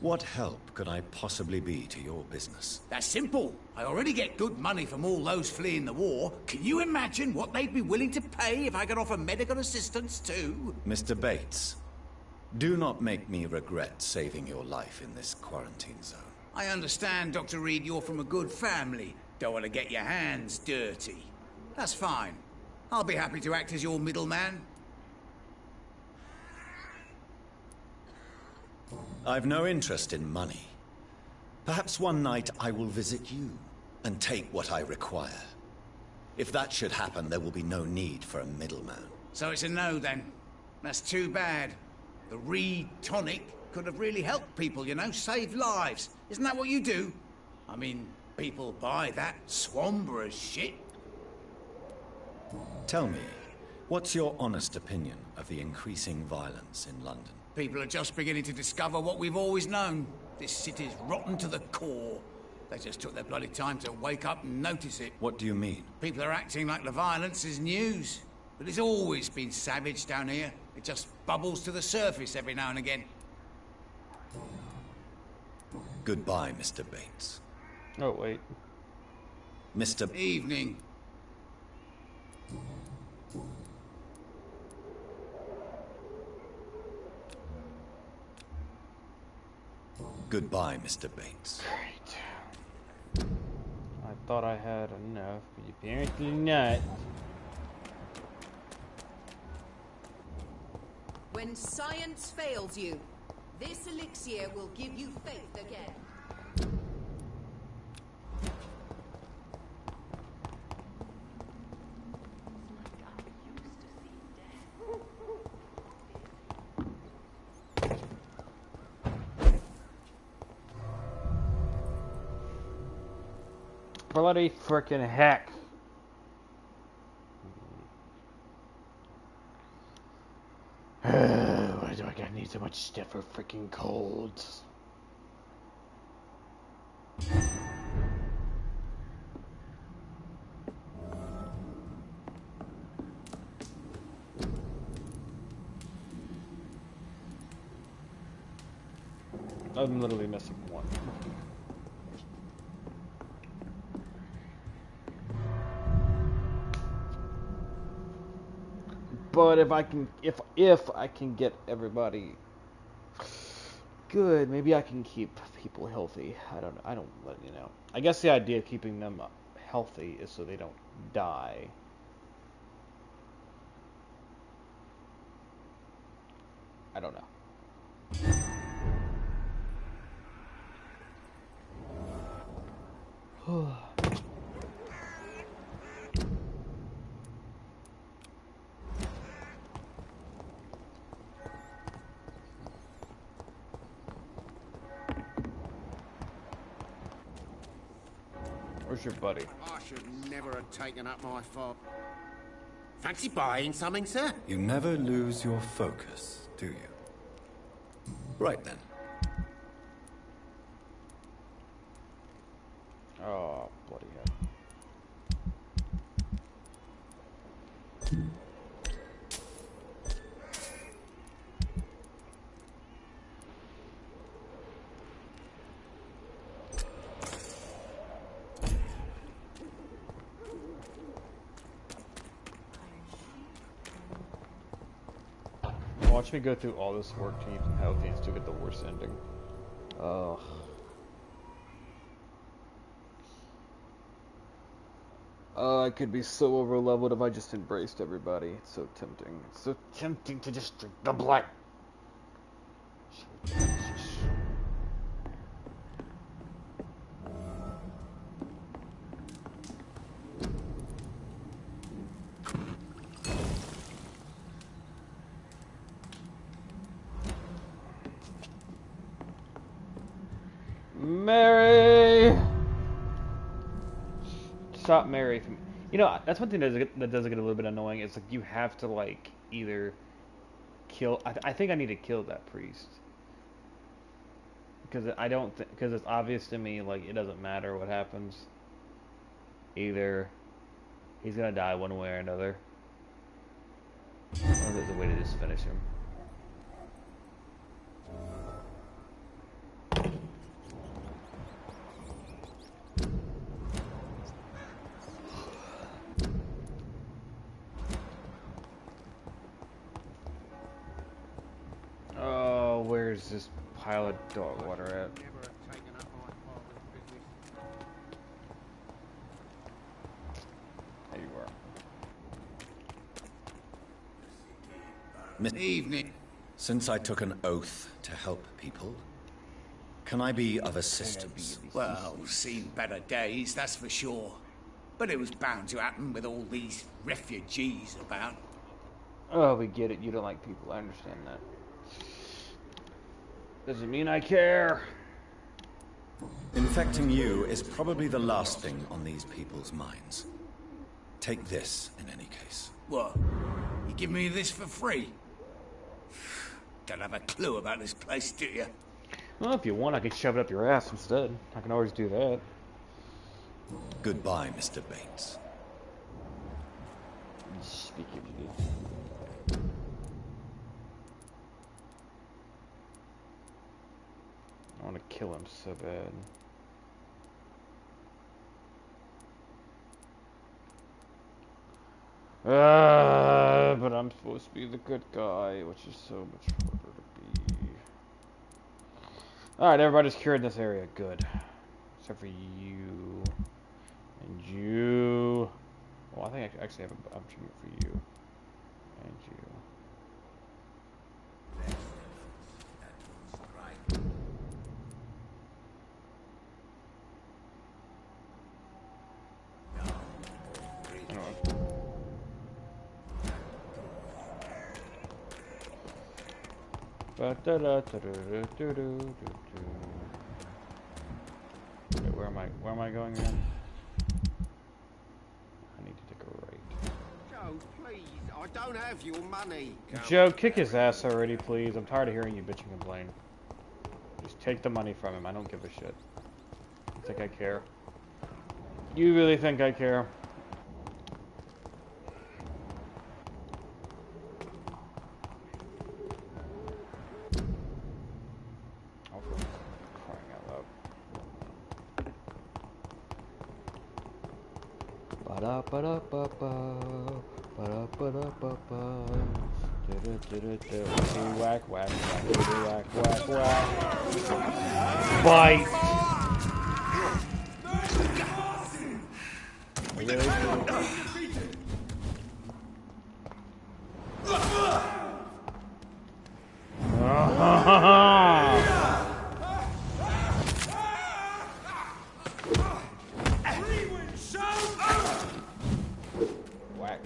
What help could I possibly be to your business? That's simple. I already get good money from all those fleeing the war. Can you imagine what they'd be willing to pay if I could offer medical assistance too? Mr. Bates, do not make me regret saving your life in this quarantine zone. I understand, Dr. Reed, you're from a good family. Don't want to get your hands dirty. That's fine. I'll be happy to act as your middleman. I've no interest in money. Perhaps one night I will visit you and take what I require. If that should happen, there will be no need for a middleman. So it's a no, then. That's too bad. The Reed tonic could have really helped people, you know, saved lives. Isn't that what you do? I mean, people buy that Swamburer's shit. Tell me, what's your honest opinion of the increasing violence in London? People are just beginning to discover what we've always known. This city's rotten to the core. They just took their bloody time to wake up and notice it. What do you mean? People are acting like the violence is news. But it's always been savage down here. It just bubbles to the surface every now and again. Goodbye, Mr. Bates. Oh, wait. Mr. Evening. Goodbye, Mr. Bates. Great. I thought I had enough, but apparently not. When science fails you, this elixir will give you faith again. Bloody frickin' heck. Why do I need so much stuff for freaking colds? I'm literally missing one. But if I can, if I can get everybody good, maybe I can keep people healthy. I don't you know. I guess the idea of keeping them healthy is so they don't die. I don't know. Where's your buddy? I should never have taken up my fob. Fancy buying something, sir? You never lose your focus, do you? Right then. Oh, bloody hell. Watch me go through all this work to keep them healthy and still get the worst ending. Ugh. I could be so over-leveled if I just embraced everybody. It's so tempting. It's so tempting to just drink the blood. Mary! Stop Mary from... You know, that's one thing that does get a little bit annoying. It's like you have to, like, either kill... I think I need to kill that priest. Because I don't... Because it's obvious to me, like, it doesn't matter what happens. Either he's gonna die one way or another. Or there's a way to just finish him. Oh, where's this pile of dog water at? There you are. Evening. Since I took an oath to help people, can I be of assistance? Well, seen better days, that's for sure. But it was bound to happen with all these refugees about. Oh, we get it. You don't like people. I understand that. Doesn't mean I care. Infecting you is probably the last thing on these people's minds. Take this, in any case. What? You give me this for free? Don't have a clue about this place, do you? Well, if you want, I could shove it up your ass instead. I can always do that. Goodbye, Mr. Bates. Speak of you. I want to kill him so bad. But I'm supposed to be the good guy, which is so much harder to be. Alright, everybody's cured in this area. Good. Except for you. And you. Well, I think I actually have a treatment for you. And you. Wait, where am I going again? I need to take a right. Joe, please, I don't have your money. Joe, kick his ass already, please. I'm tired of hearing you bitch and complain. Just take the money from him. I don't give a shit. You think I care? You really think I care? Whack, whack, whack, whack, whack. Bite! Whack.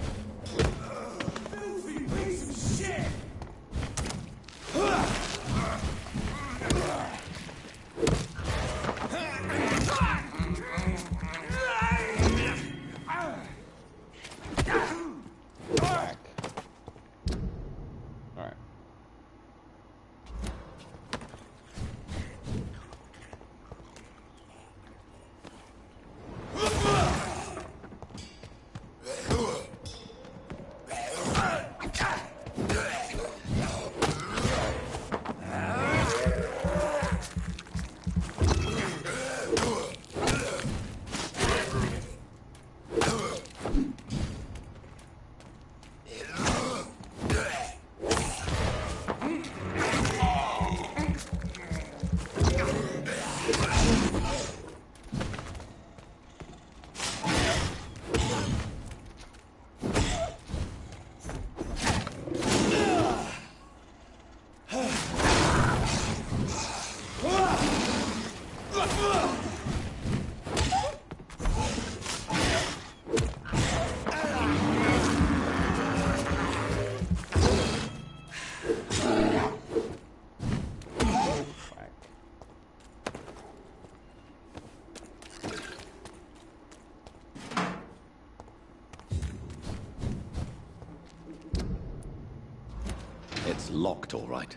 locked, all right.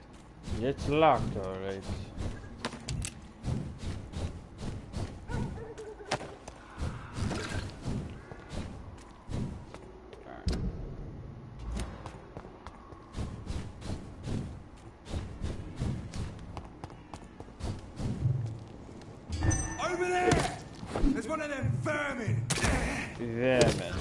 It's locked, all right. Over there! There's one of them vermin! Vermin.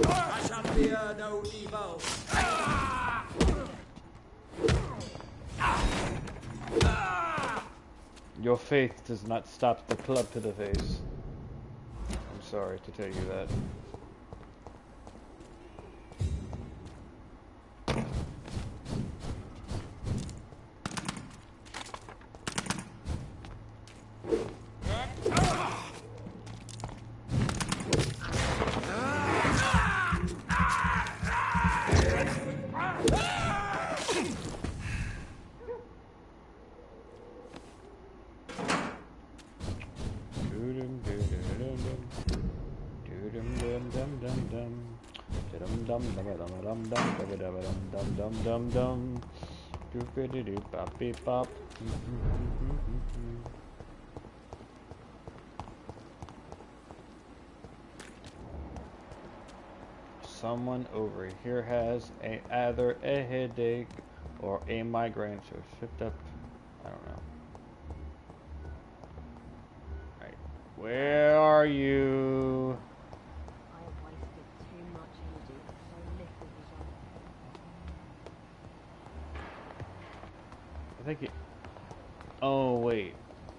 I shall fear no evil. Your faith does not stop the club to the face. I'm sorry to tell you that. Someone over here has either a headache or a migraine, so shift up. I don't know. Right, where are you? I have wasted too much energy for so little result. I think it. Oh wait,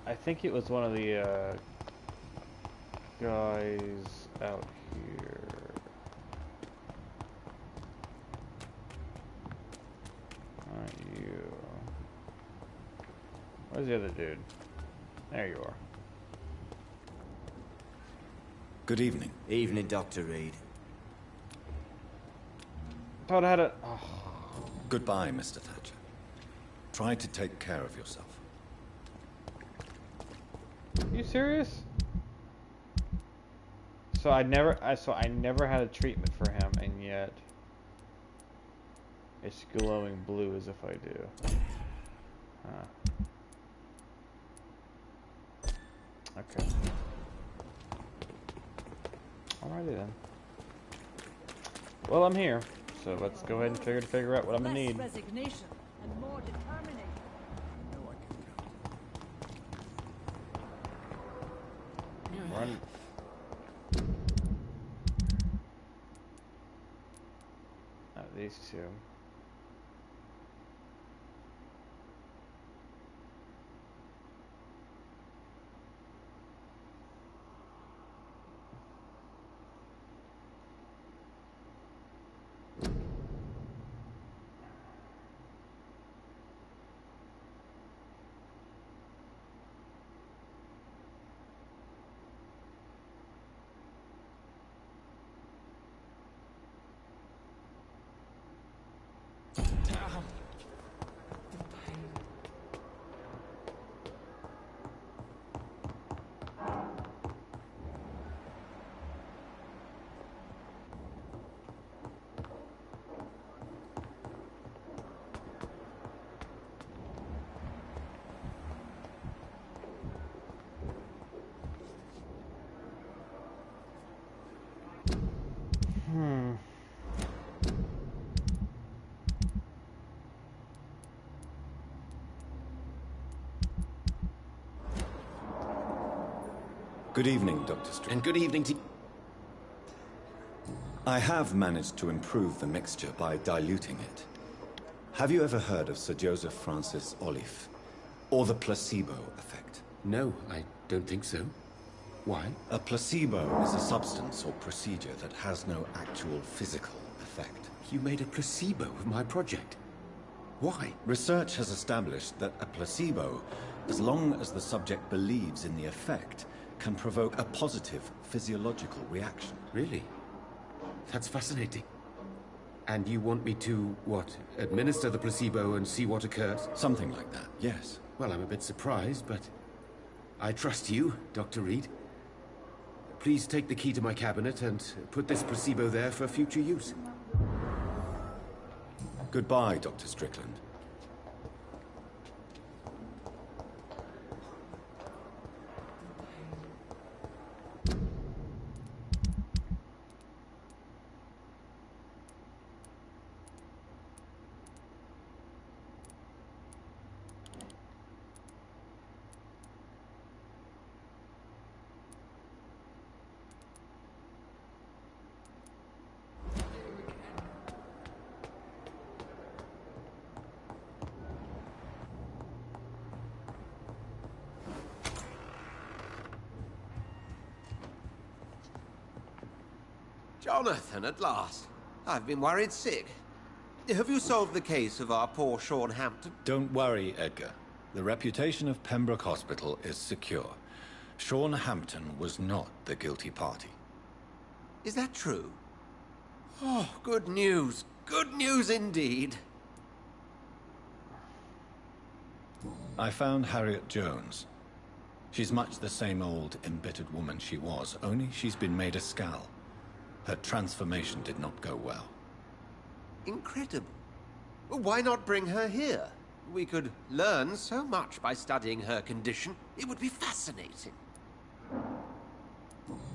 I think it was one of the guys out here. Not you. Where's the other dude? There you are. Good evening. Evening, Dr. Reed. Thought I had a. Oh. Goodbye, Mr. Thatcher. Try to take care of yourself. You serious? So I never had a treatment for him, and yet it's glowing blue as if I do. Huh. Okay. Alrighty then. Well, I'm here, so let's go ahead and figure out what I'm gonna need. Resignation and more determination. Run. These two. Good evening, Dr. Street. And good evening to... I have managed to improve the mixture by diluting it. Have you ever heard of Sir Joseph Francis Olive? Or the placebo effect? No, I don't think so. Why? A placebo is a substance or procedure that has no actual physical effect. You made a placebo of my project. Why? Research has established that a placebo, as long as the subject believes in the effect, can provoke a positive physiological reaction. Really? That's fascinating. And you want me to, what, administer the placebo and see what occurs? Something like that, yes. Well, I'm a bit surprised, but I trust you, Dr. Reed. Please take the key to my cabinet and put this placebo there for future use. Goodbye, Dr. Strickland. Jonathan, at last. I've been worried sick. Have you solved the case of our poor Sean Hampton? Don't worry, Edgar. The reputation of Pembroke Hospital is secure. Sean Hampton was not the guilty party. Is that true? Oh, good news. Good news indeed. I found Harriet Jones. She's much the same old, embittered woman she was, only she's been made a Skal. Her transformation did not go well. Incredible. Why not bring her here? We could learn so much by studying her condition. It would be fascinating.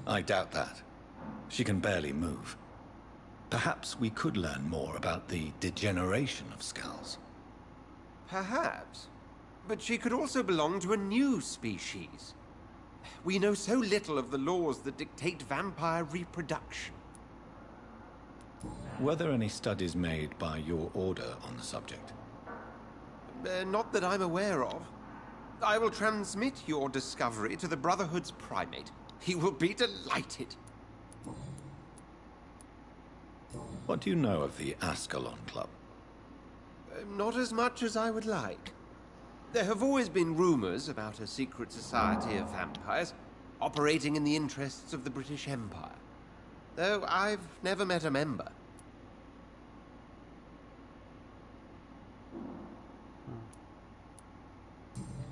I doubt that. She can barely move. Perhaps we could learn more about the degeneration of Skals. Perhaps. But she could also belong to a new species. We know so little of the laws that dictate vampire reproduction. Were there any studies made by your order on the subject? Not that I'm aware of. I will transmit your discovery to the Brotherhood's primate. He will be delighted. What do you know of the Ascalon Club? Not as much as I would like. There have always been rumors about a secret society of vampires operating in the interests of the British Empire. Though I've never met a member.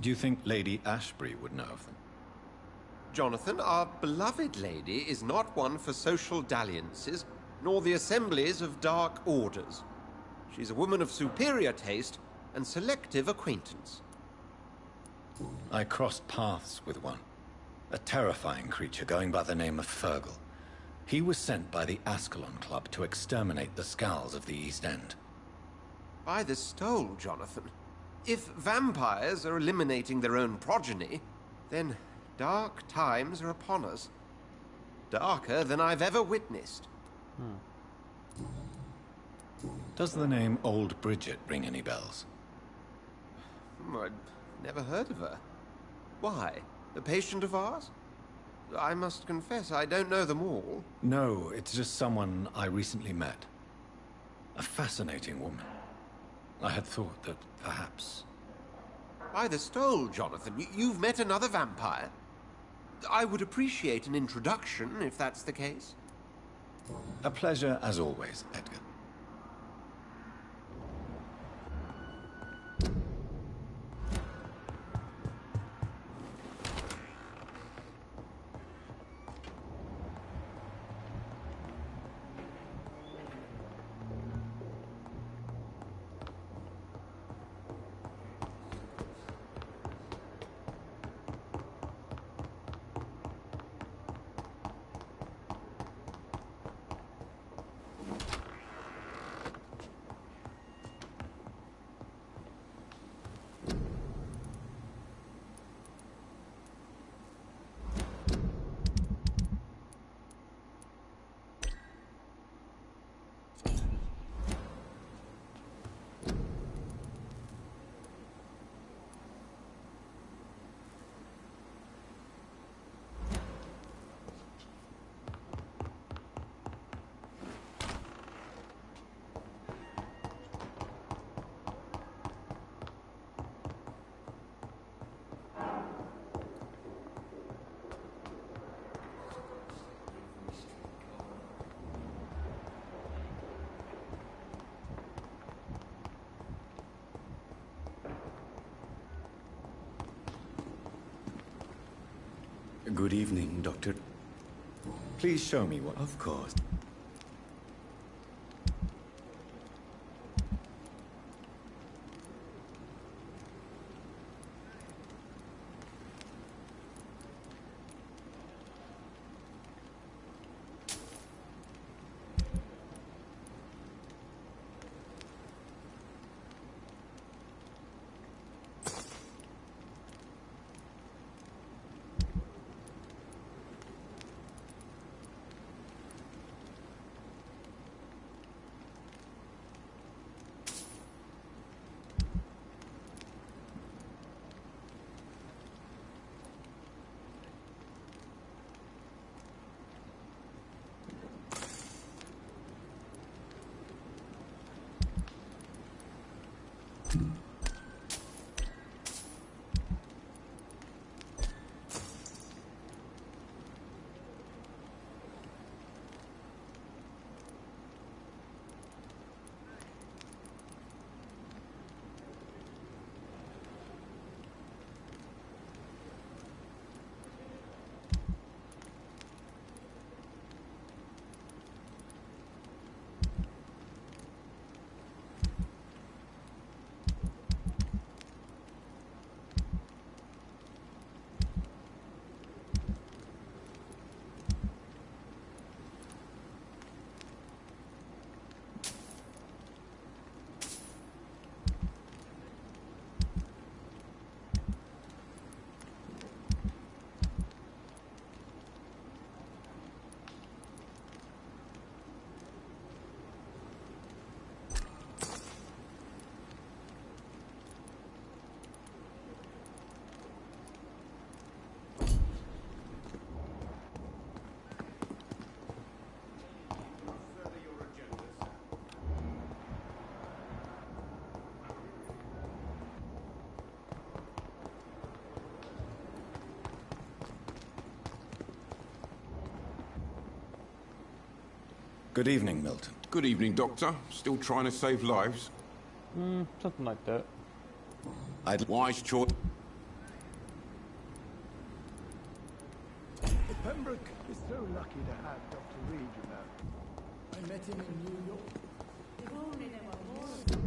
Do you think Lady Ashbury would know of them? Jonathan, our beloved lady is not one for social dalliances, nor the assemblies of dark orders. She's a woman of superior taste and selective acquaintance. I crossed paths with one. A terrifying creature going by the name of Fergal. He was sent by the Ascalon Club to exterminate the Skals of the East End. By the stole, Jonathan. If vampires are eliminating their own progeny, then dark times are upon us. Darker than I've ever witnessed. Does the name Old Bridget ring any bells? I'd never heard of her. Why? A patient of ours? I must confess, I don't know them all. No, it's just someone I recently met. A fascinating woman. I had thought that perhaps... By the stole, Jonathan, you've met another vampire. I would appreciate an introduction, if that's the case. A pleasure as always, Edgar. Good evening, Doctor. Please show me what... Of course. Good evening, Milton. Good evening, Doctor. Still trying to save lives? Something like that. Wise choice. Pembroke is so lucky to have Dr. Reed, you know. I met him in New York. If only there were more of them.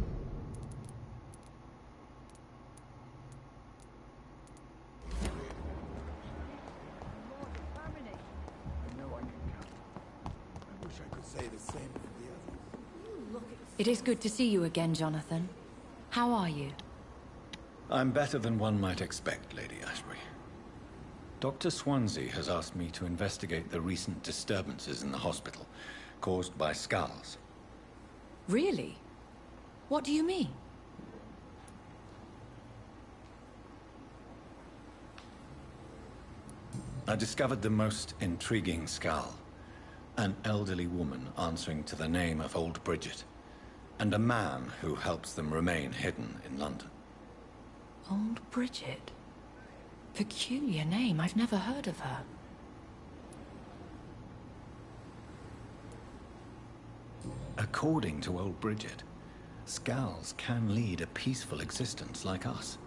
More determination. I know I can count. I wish I could say the same for the others. You look at It is good to see you again, Jonathan. How are you? I'm better than one might expect, Lady Ashbury. Dr. Swansea has asked me to investigate the recent disturbances in the hospital, caused by skulls. Really? What do you mean? I discovered the most intriguing skull. An elderly woman answering to the name of Old Bridget, and a man who helps them remain hidden in London. Old Bridget? Peculiar name, I've never heard of her. According to Old Bridget, skulls can lead a peaceful existence like us.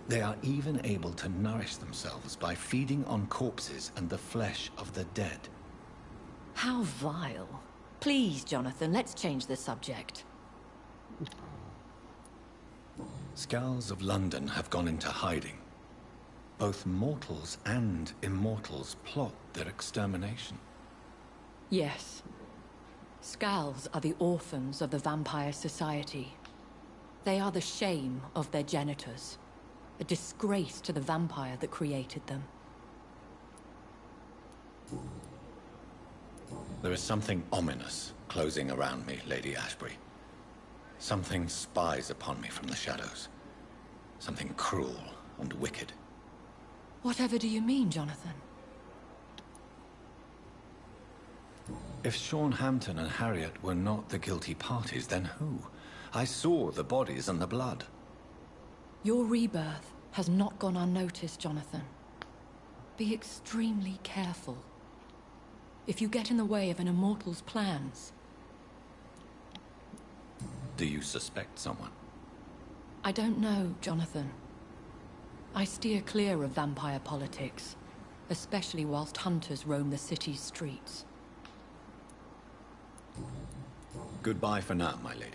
They are even able to nourish themselves by feeding on corpses and the flesh of the dead. How vile. Please, Jonathan, let's change the subject. Skulls of London have gone into hiding. Both mortals and immortals plot their extermination. Yes. Skulls are the orphans of the Vampire Society. They are the shame of their genitors. A disgrace to the vampire that created them. There is something ominous closing around me, Lady Ashbury. Something spies upon me from the shadows. Something cruel and wicked. Whatever do you mean, Jonathan? If Sean Hampton and Harriet were not the guilty parties, then who? I saw the bodies and the blood. Your rebirth has not gone unnoticed, Jonathan. Be extremely careful. If you get in the way of an immortal's plans... Do you suspect someone? I don't know, Jonathan. I steer clear of vampire politics, especially whilst hunters roam the city's streets. Goodbye for now, my lady.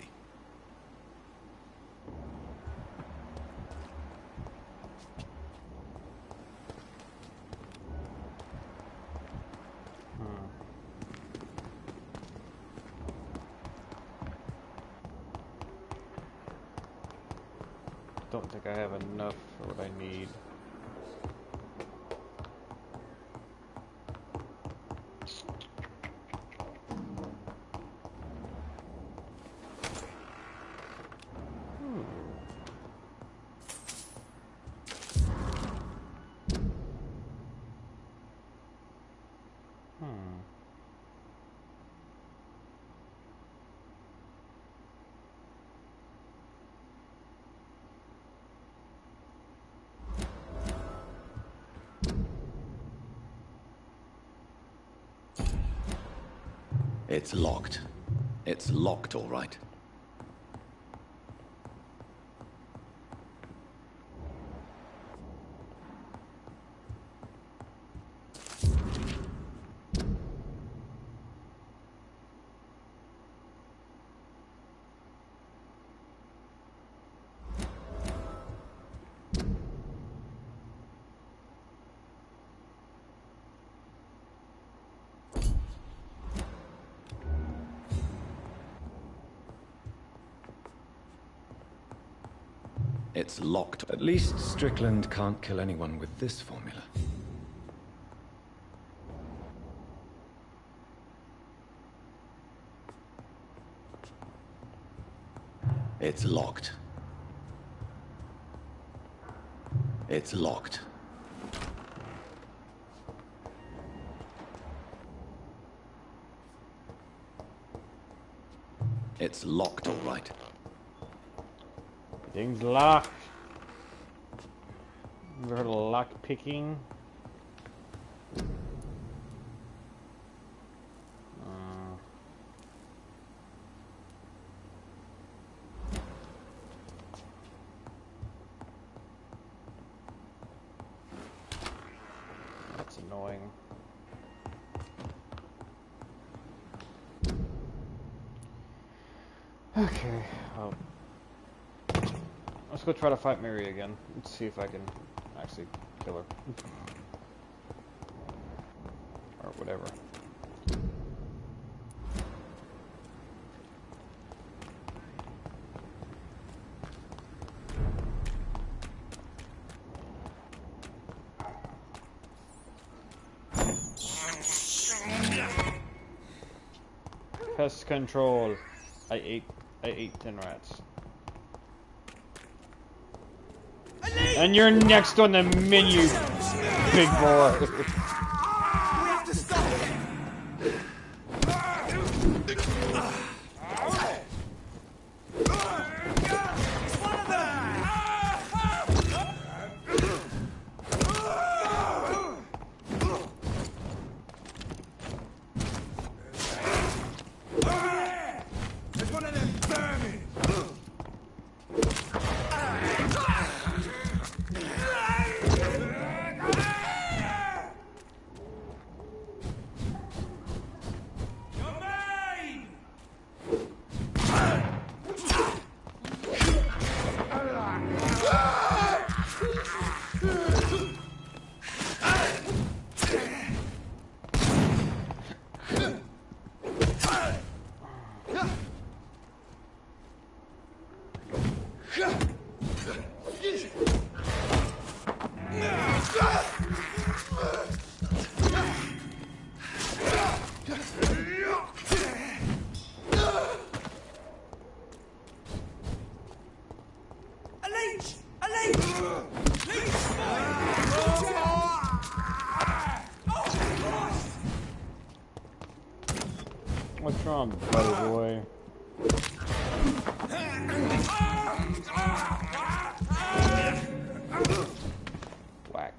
Don't think I have enough for what I need. It's locked. It's locked, all right. It's locked. At least Strickland can't kill anyone with this formula. It's locked. It's locked. It's locked, all right. Thing's locked. Ever heard of lock picking? That's annoying. Okay. Let's go try to fight Mary again. Let's see if I can actually kill her. Or whatever. Pest control. I ate 10 rats. And you're next on the menu, big boy. We have to stop him! It's one of them vermin! What's wrong, buddy boy? Whack.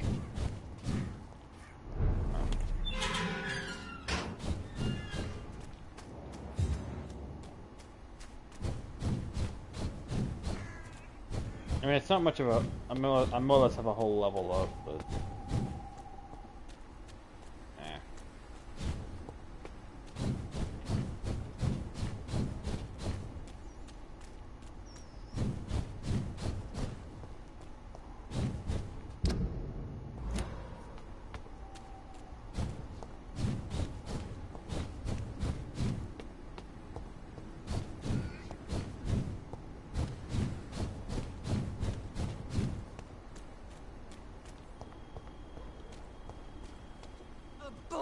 I mean, it's not much of a... I more or less have a whole level up, but...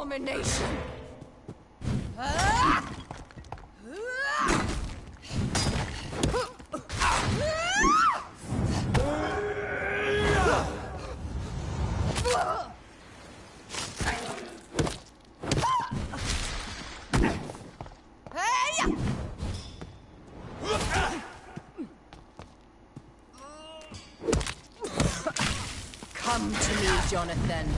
abomination! Come to me, Jonathan.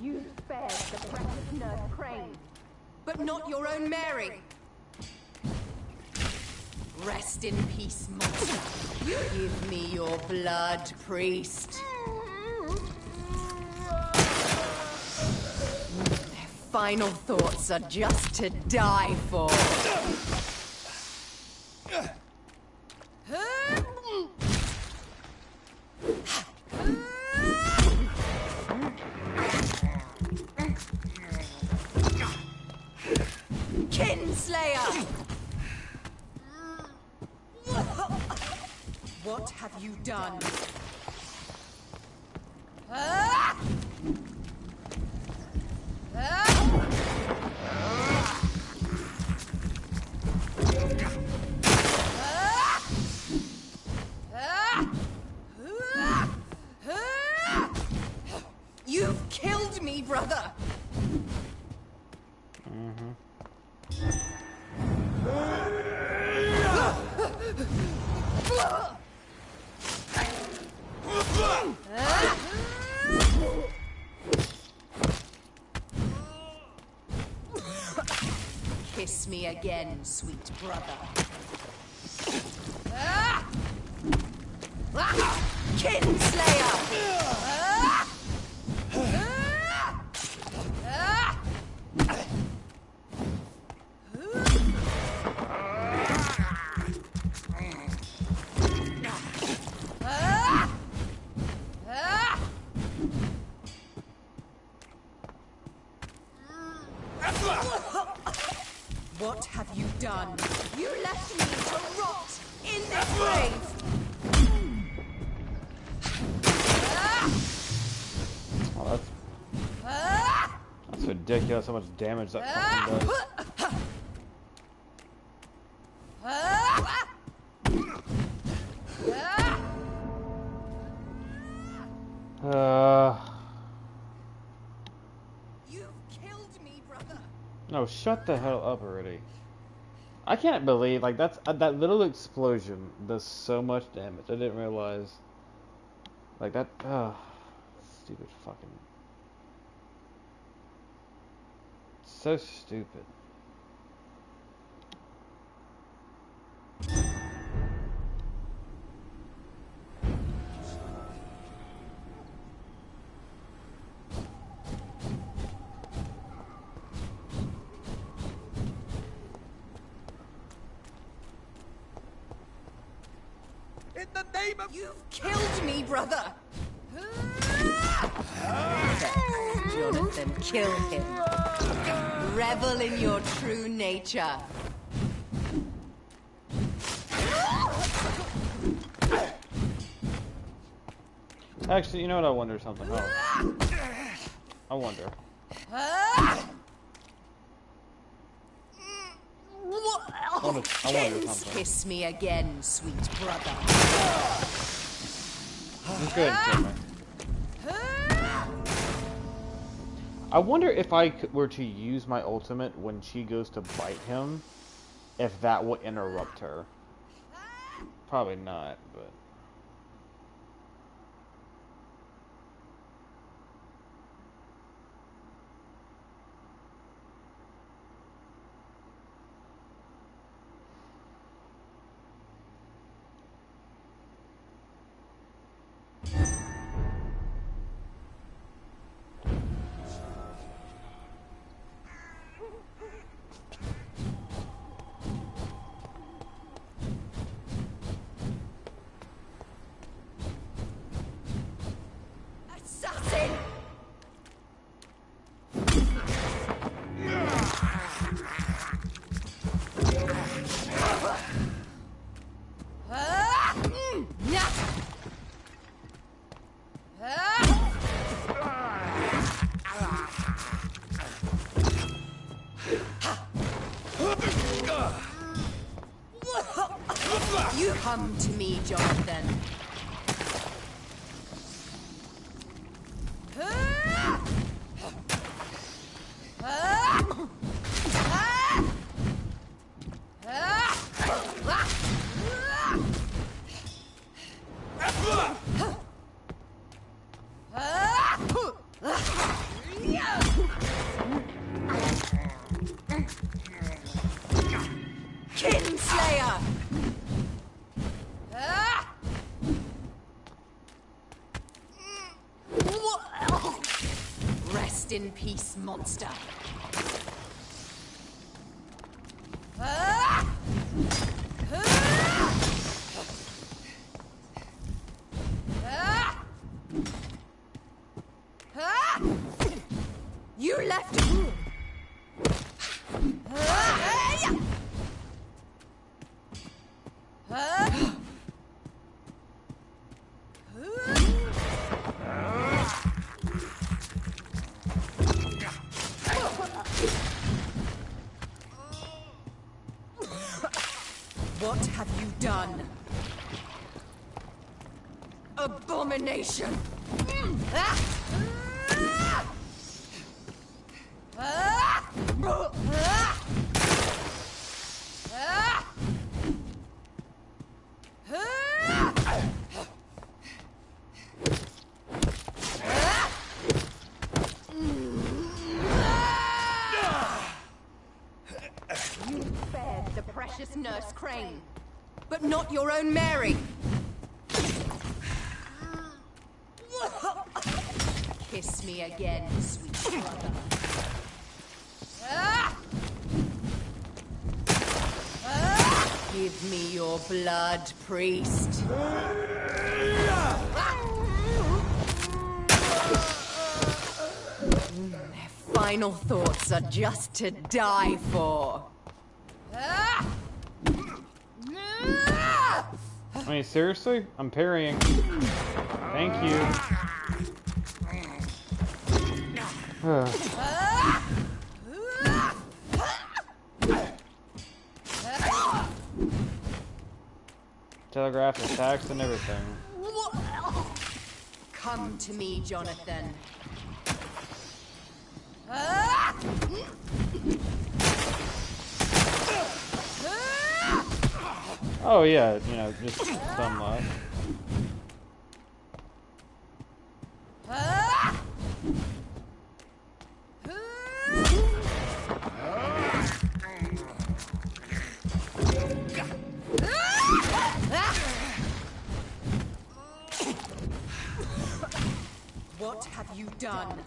You spared the precious nurse Crane, but not your own Mary. Rest in peace, monster. Give me your blood, priest. Their final thoughts are just to die for. Kinslayer! What have you done? You've killed me, brother! Kiss me again, sweet brother. Kinslayer! What have you done? You left me to rot in this grave! Oh, that's ridiculous how much damage that fucking does. You've killed me, brother. No, shut the hell up already. I can't believe, like, that little explosion does so much damage. I didn't realize. Like, that, stupid fucking. So stupid. In the name of... You've killed me, brother! Jonathan, kill him. Revel in your true nature. Actually, you know what? I wonder something. Oh. I wonder. I wonder something. Kiss me again, sweet brother. Just go ahead and kill me. I wonder if I were to use my ultimate when she goes to bite him, if that would interrupt her. Probably not, but... You come to me, Jonathan. Kinslayer! Rest in peace, monster. You left a room. What have you done? Abomination! You spared the precious Nurse Crane. But not your own Mary. Kiss me again, sweet brother. Give me your blood, priest. Their final thoughts are just to die for. I mean, seriously? I'm parrying. Thank you. Telegraph attacks and everything. Come to me, Jonathan. Oh yeah, you know, just some luck. What have you done?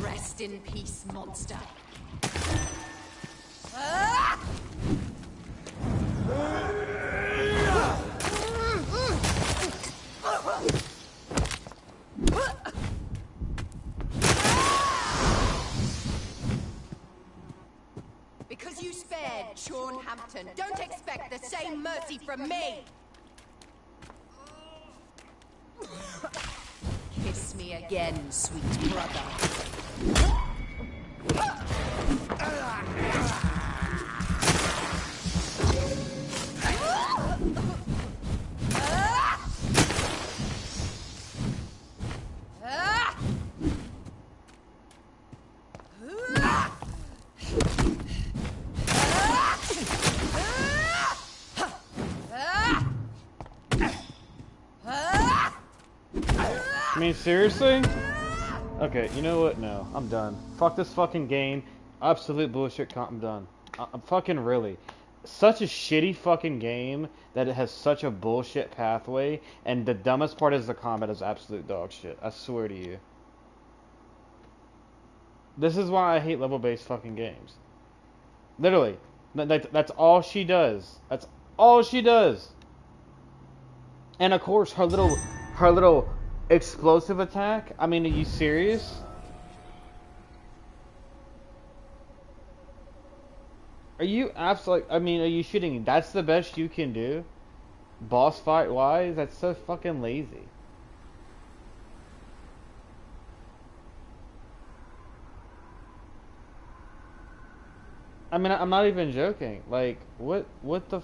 Rest in peace, monster. Because you spared Sean Hampton, don't expect the same mercy from me! Kiss me again, sweet brother. I mean, seriously? Okay, you know what? No, I'm done. Fuck this fucking game. Absolute bullshit. I'm done. I'm fucking really. Such a shitty fucking game that it has such a bullshit pathway, and the dumbest part is the combat is absolute dog shit. I swear to you. This is why I hate level-based fucking games. Literally. That's all she does. That's all she does. And of course, her little explosive attack. I mean, are you serious? Are you absolutely? I mean, are you shitting? That's the best you can do, boss fight wise. That's so fucking lazy. I mean, I'm not even joking. Like, what the?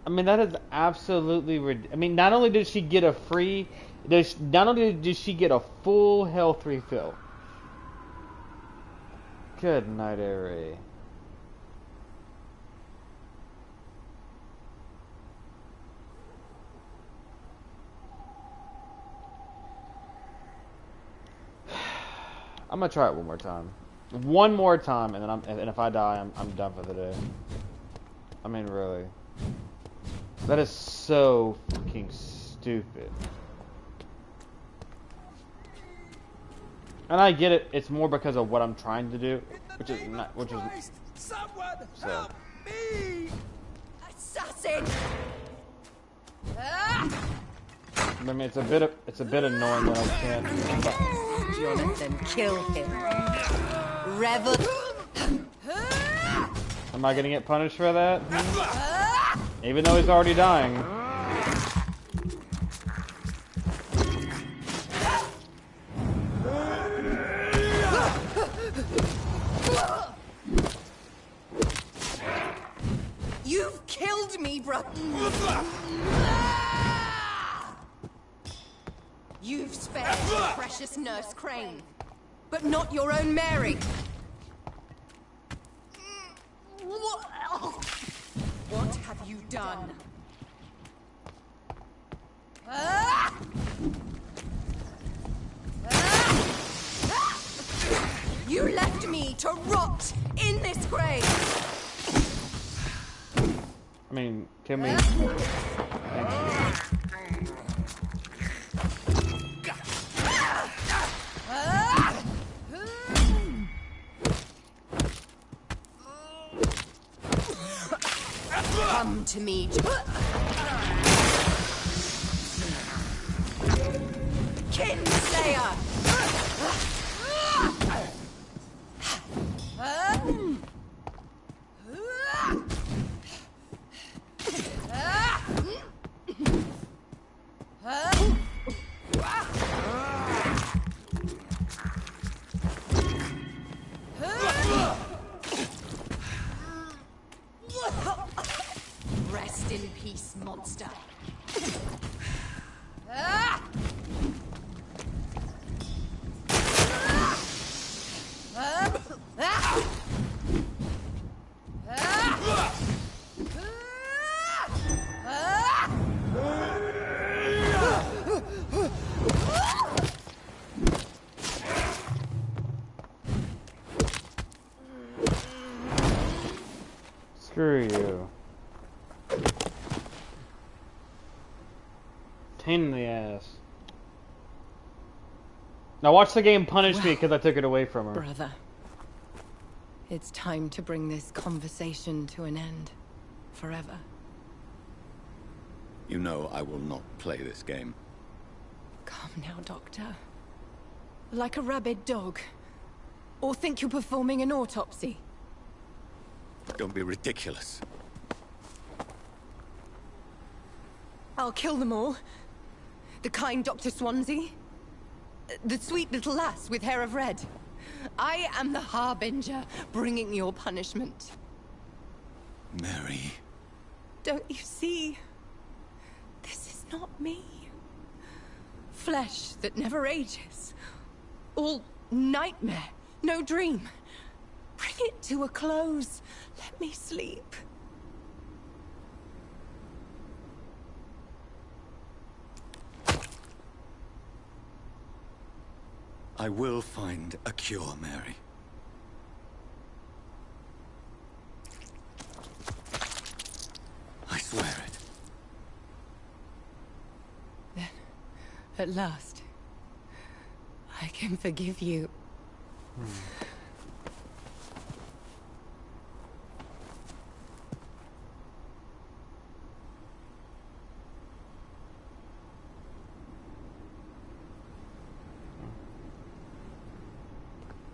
I mean, that is absolutely I mean, not only did she get a free, not only did she get a full health refill. Good night, Ari. I'm gonna try it one more time. One more time, and then and if I die, I'm done for the day. I mean, really. That is so fucking stupid. And I get it. It's more because of what I'm trying to do, which is not, Someone so. help me! Assassin! I mean, it's a bit annoying when I can't. Jonathan, kill him. Revel. Am I gonna get punished for that? Even though he's already dying. You've killed me, bro. You've spared your precious nurse Crane, but not your own Mary. What have you done? You left me to rot in this grave. I mean, can we? Thank you. Come to me. Kinslayer! Rest in peace, monster. Screw you. Pain in the ass. Now watch the game punish me because I took it away from her. Brother, it's time to bring this conversation to an end. Forever. You know I will not play this game. Come now, Doctor. Like a rabid dog. Or think you're performing an autopsy. Don't be ridiculous. I'll kill them all. The kind Dr. Swansea. The sweet little lass with hair of red. I am the Harbinger, bringing your punishment. Mary. Don't you see? This is not me. Flesh that never ages. All nightmare, no dream. Bring it to a close. Let me sleep. I will find a cure, Mary. I swear it. Then At last, I can forgive you.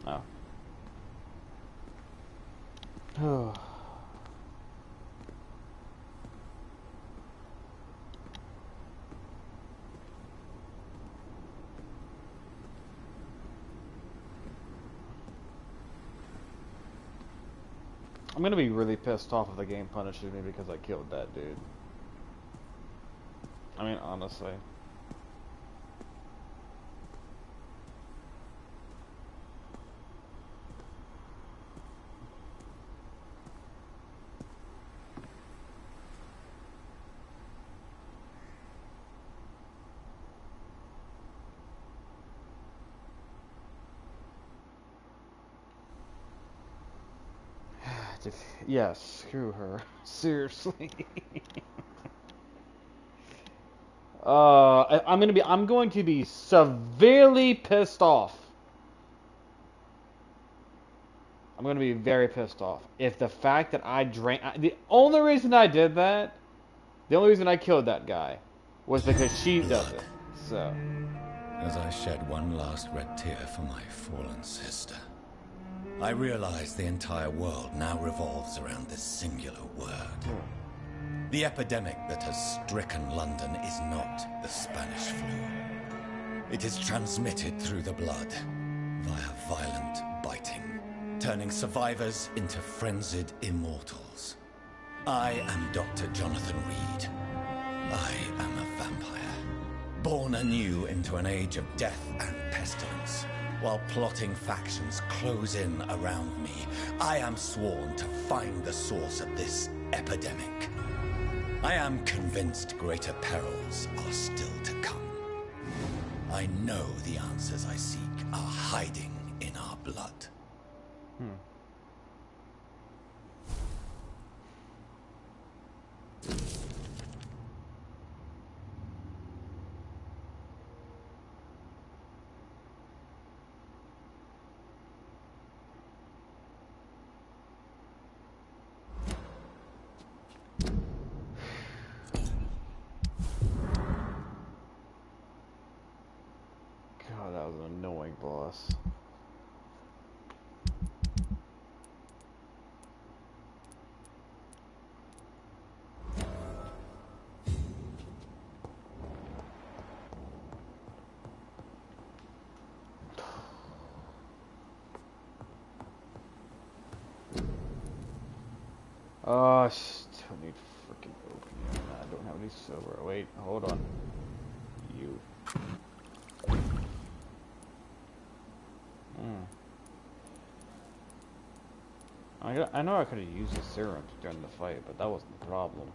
Oh. I'm gonna be really pissed off if the game punishes me because I killed that dude. I mean, honestly. Yes, screw her. Seriously. I'm going to be severely pissed off. I'm going to be very pissed off if the fact that I drank. The only reason I did that, the only reason I killed that guy, was because she does it. So. As I shed one last red tear for my fallen sister, I realize the entire world now revolves around this singular word. The epidemic that has stricken London is not the Spanish flu. It is transmitted through the blood, via violent biting, turning survivors into frenzied immortals. I am Dr. Jonathan Reed. I am a vampire, born anew into an age of death and pestilence. While plotting factions close in around me, I am sworn to find the source of this epidemic. I am convinced greater perils are still to come. I know the answers I seek are hiding in our blood. God, that was an annoying boss. Oh, I still need freaking opium. I don't have any silver. Wait, hold on. You. I know I could have used the serum during the fight, but that wasn't the problem.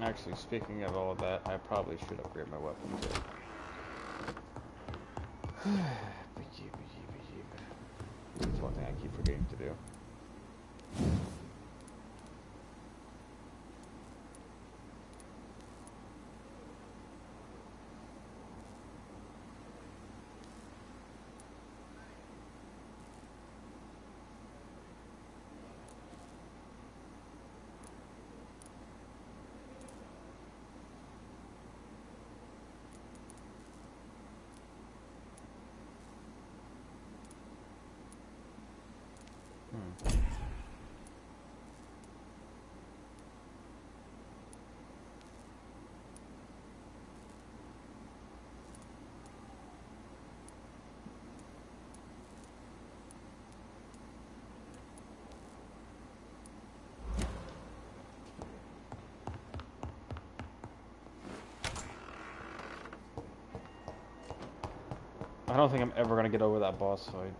Actually, speaking of all that, I probably should upgrade my weapon too. That's one thing I keep forgetting to do. I don't think I'm ever gonna get over that boss fight.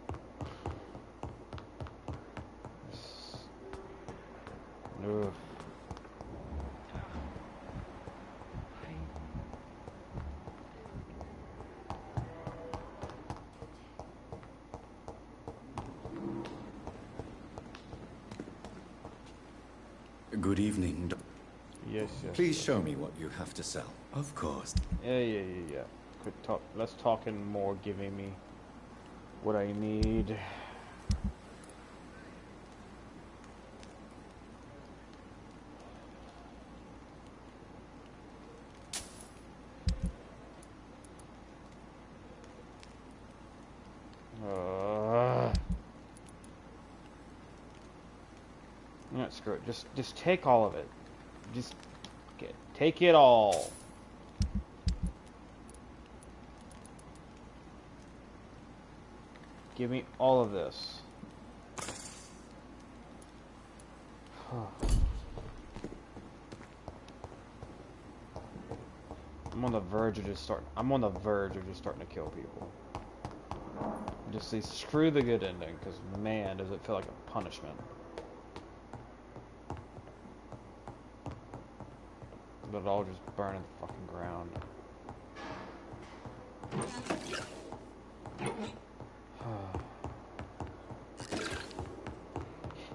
Good evening. Yes, yes. Please show me what you have to sell. Of course. Yeah. Quit talk. Let's talk and more giving me what I need. No, screw it. Just take all of it. Just take it all. Give me all of this. I'm on the verge of just starting. I'm on the verge of just starting to kill people. Just say screw the good ending, because man, does it feel like a punishment. Let it all just burn in the fucking ground.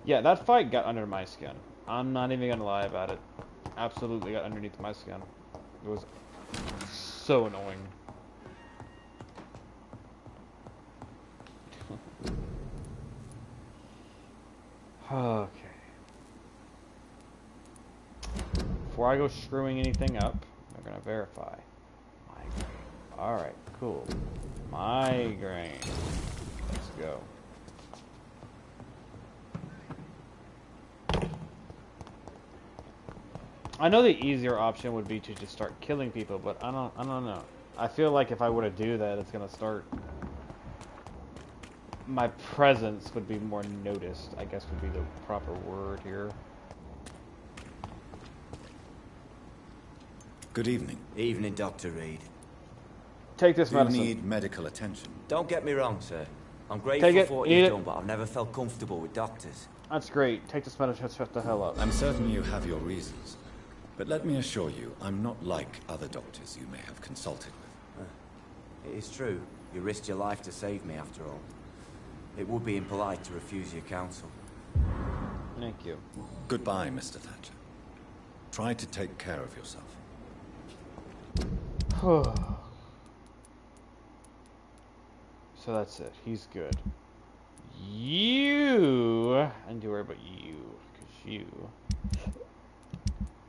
Yeah, that fight got under my skin. I'm not even gonna lie about it. Absolutely got underneath my skin. It was so annoying. Okay. Before I go screwing anything up, I'm gonna verify. Migraine. Alright, cool. Migraine. Let's go. I know the easier option would be to just start killing people, but I don't know. I feel like if I were to do that, it's gonna start. My presence would be more noticed, I guess would be the proper word here. Good evening. Evening, Dr. Reed. Take this medicine. You need medical attention. Don't get me wrong, sir. I'm grateful for what you've done, but I've never felt comfortable with doctors. That's great. Take this medicine, shut the hell up. I'm certain you have your reasons. But let me assure you, I'm not like other doctors you may have consulted with. It is true. You risked your life to save me, after all. It would be impolite to refuse your counsel. Thank you. Goodbye, Mr. Thatcher. Try to take care of yourself. So that's it. He's good. You... I need to worry about you. Because you...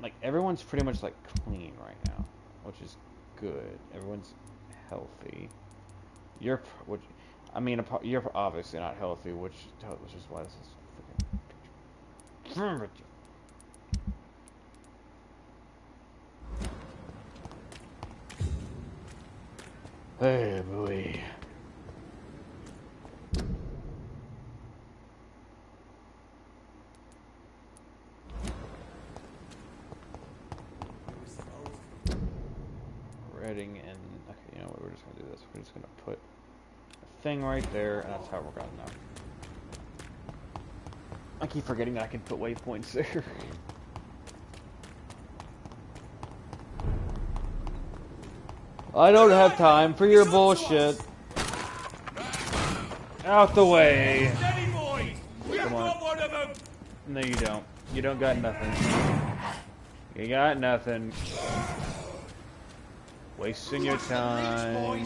Like, everyone's pretty much, like, clean right now. Which is good. Everyone's healthy. You're... Which, I mean, you're obviously not healthy, which is why this is freaking... Hey, boy. Reading and okay, you know what? We're just gonna do this. We're just gonna put a thing right there, and that's how we're gonna know. I keep forgetting that I can put waypoints there. I don't have time for your bullshit. Out the way. Come on. No, you don't. You don't got nothing. You got nothing. Wasting your time.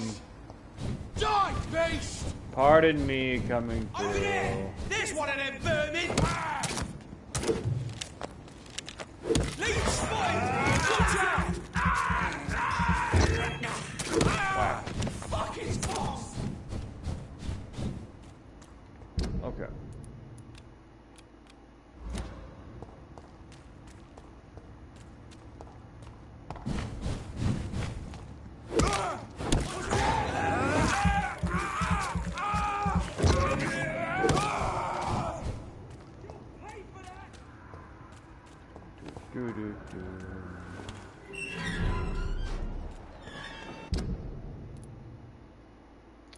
Die, beast! Pardon me coming through. There's one of them vermin! Leech spine! Watch out! Wow. Fuck his boss! Okay.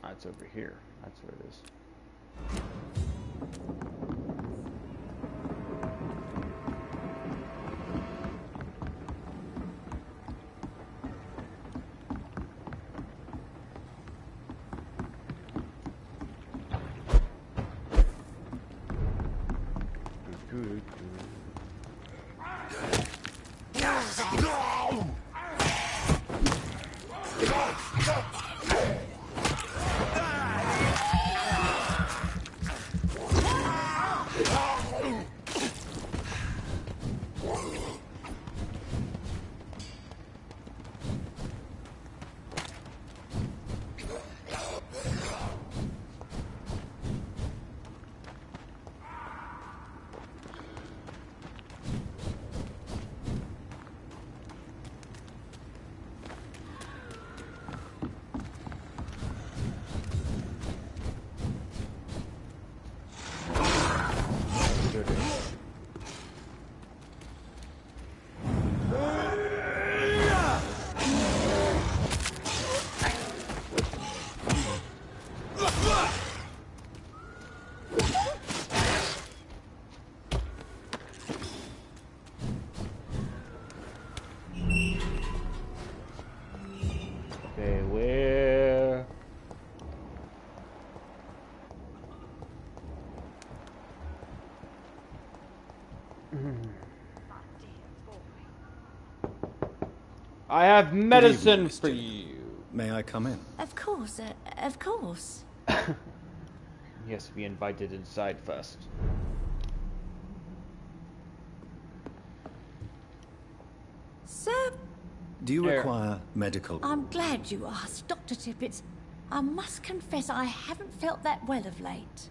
That's over here. That's where it is. Okay, where? I have medicine for you. May I come in? Of course, of course. He has to be invited inside first. Sir, Do you require medical? I'm glad you asked, Dr. Tippett. I must confess I haven't felt that well of late.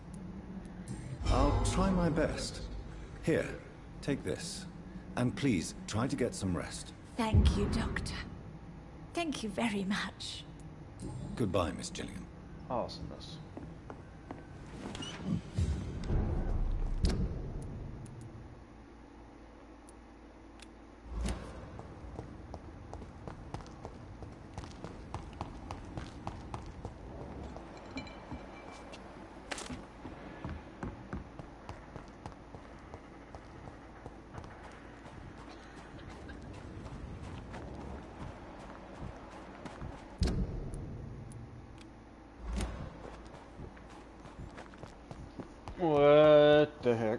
I'll try my best. Here, take this. And please, try to get some rest. Thank you, Doctor. Thank you very much. Goodbye, Miss Gilligan. Awesomeness. What the heck?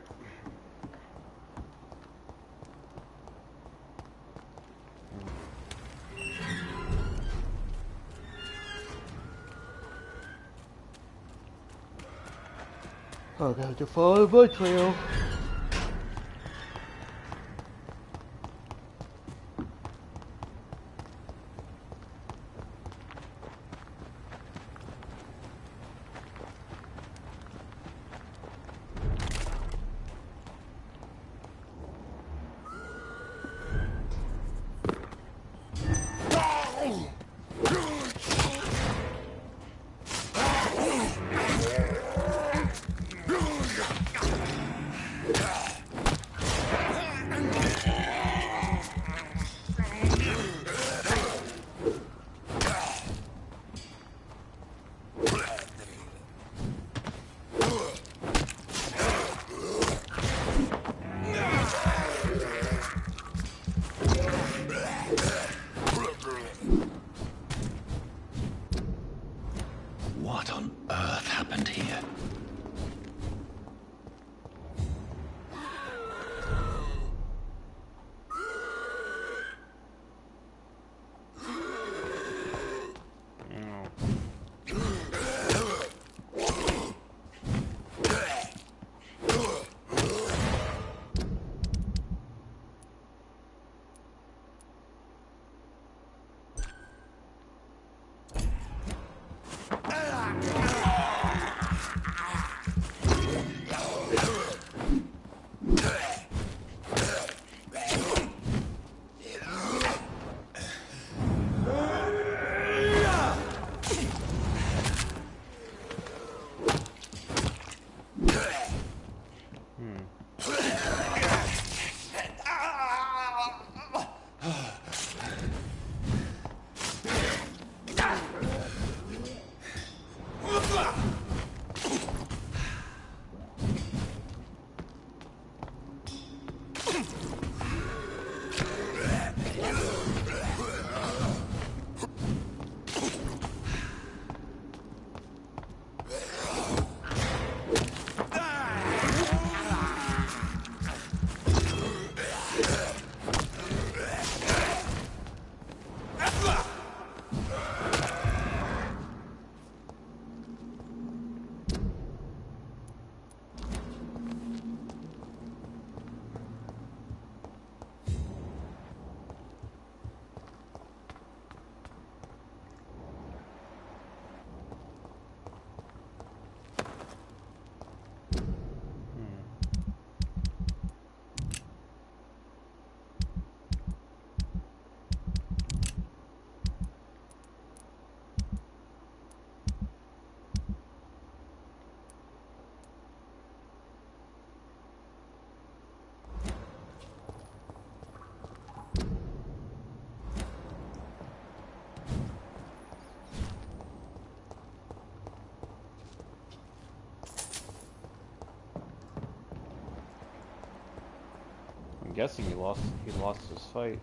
I'm going to follow my trail. What on earth happened here? I'm guessing he lost his fight.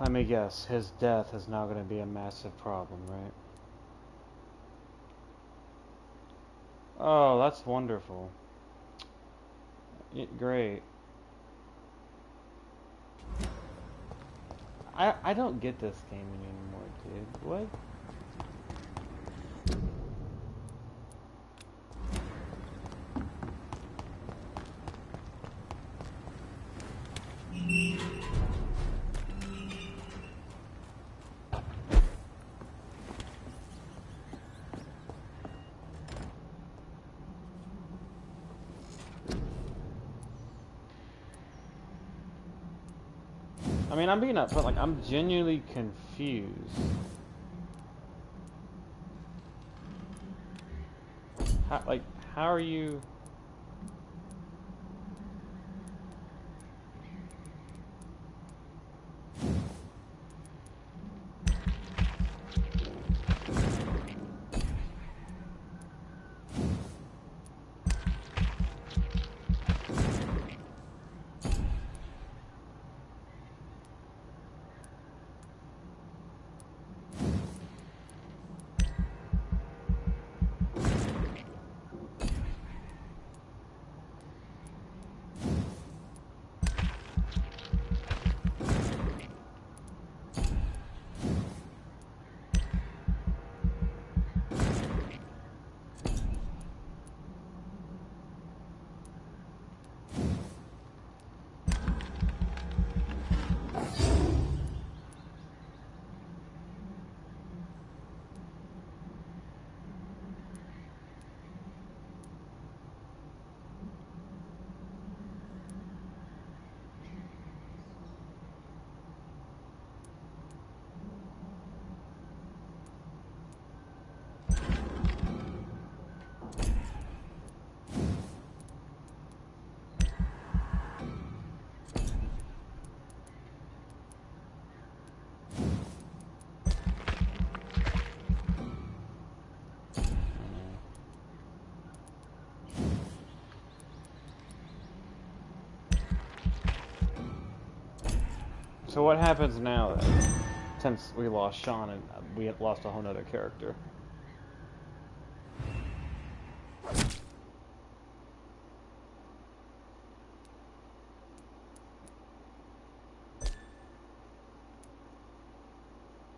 Let me guess, his death is now going to be a massive problem, right? Oh, that's wonderful. Great. I don't get this game anymore, dude. What? I mean, I'm being upfront, like, I'm genuinely confused. How are you... So what happens now then? Since we lost Sean and we had lost a whole nother character.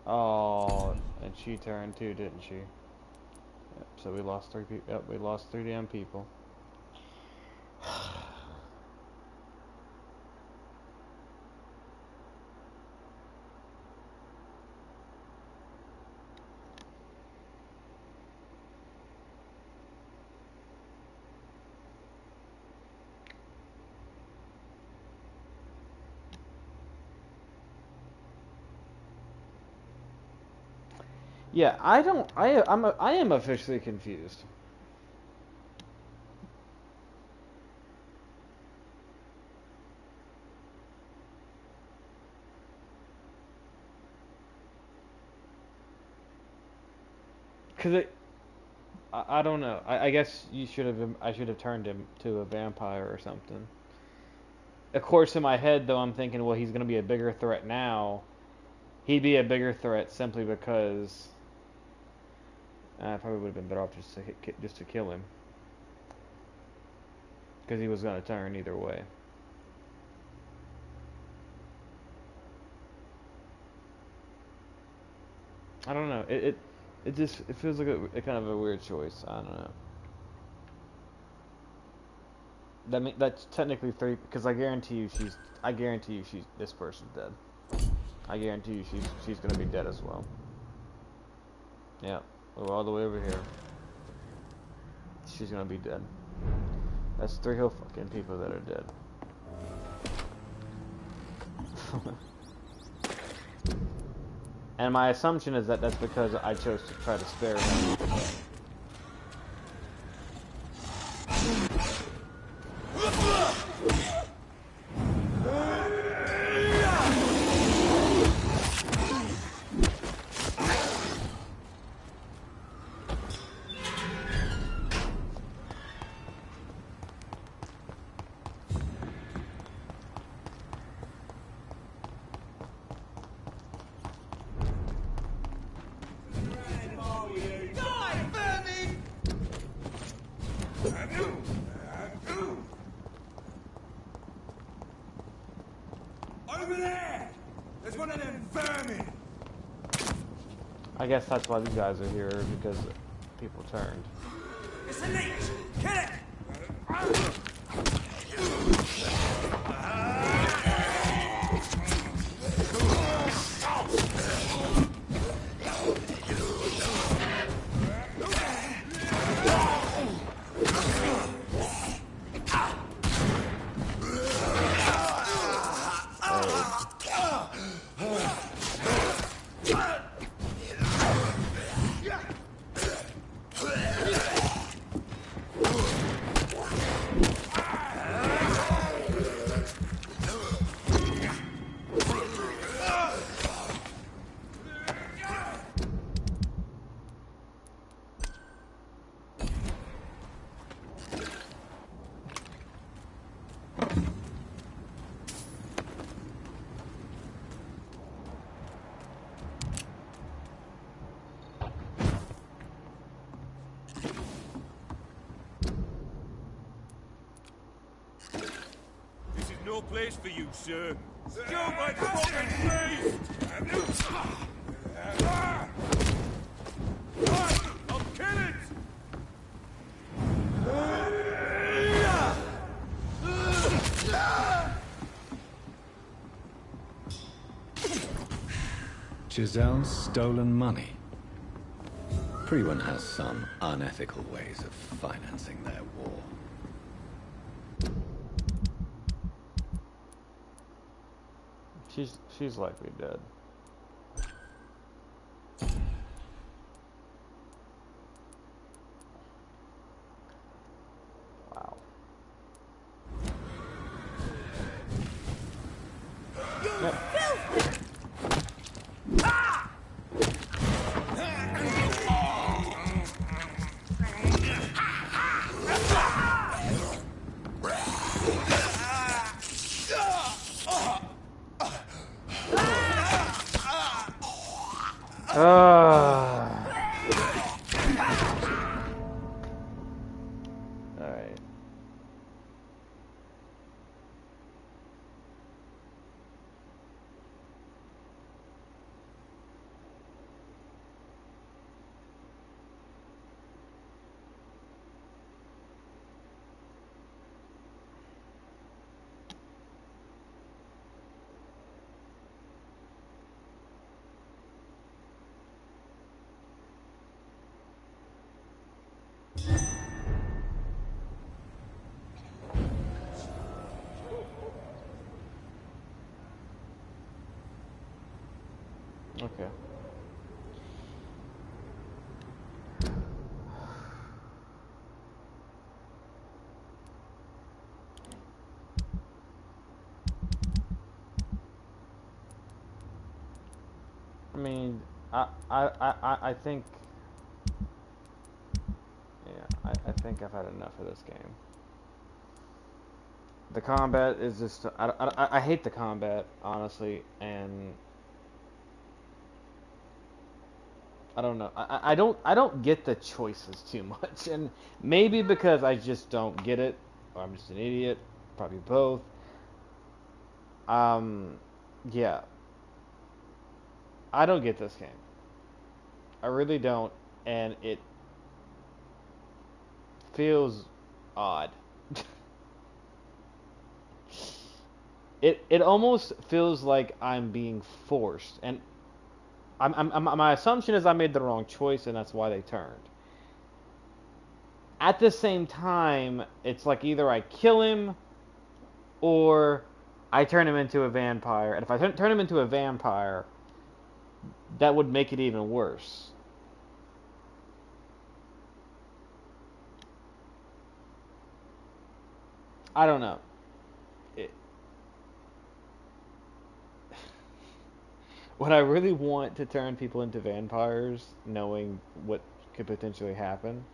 Oh, and she turned too, didn't she? Yep, so we lost 3 people. Yep, we lost 3 damn people. Yeah, I am officially confused. Cause I don't know. I guess I should have turned him to a vampire or something. Of course, in my head though, I'm thinking, well, he's gonna be a bigger threat now. He'd be a bigger threat simply because I probably would have been better off just to kill him, because he was gonna turn either way. I don't know. It feels like a kind of a weird choice. I don't know. That's technically 3 because I guarantee you this person's dead. I guarantee you she's gonna be dead as well. Yeah, we're all the way over here. She's gonna be dead. That's 3 whole fucking people that are dead. And my assumption is that that's because I chose to try to spare him. Over there! There's one of them vermin! I guess that's why these guys are here, because people turned. It's a leech! Kill it! No place for you, sir. Still my fucking face! I'll kill it! Giselle's stolen money. Priwen has some unethical ways of financing their war. She's likely dead. Wow. Yep. Okay. I mean, I think, yeah, I think I've had enough of this game. The combat is just, I hate the combat, honestly, and I don't know. I don't get the choices too much, and maybe because I just don't get it, or I'm just an idiot, probably both. Yeah, I don't get this game. I really don't, and it feels odd. It almost feels like I'm being forced, and my assumption is I made the wrong choice, and that's why they turned. At the same time, it's like either I kill him or I turn him into a vampire. And if I turn him into a vampire, that would make it even worse. I don't know. Would I really want to turn people into vampires, knowing what could potentially happen?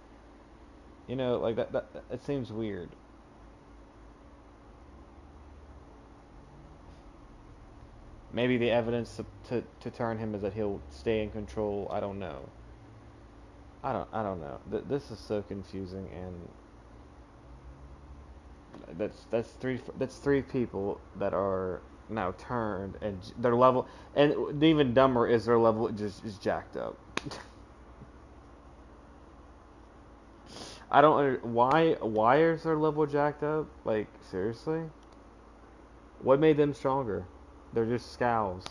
You know, like that it seems weird. Maybe the evidence to turn him is that he'll stay in control. I don't know. I don't know. This is so confusing, and that's three people that are now turned, and their level, and even dumber is their level just is jacked up. I don't why is their level jacked up? Like seriously, what made them stronger? They're just scowls.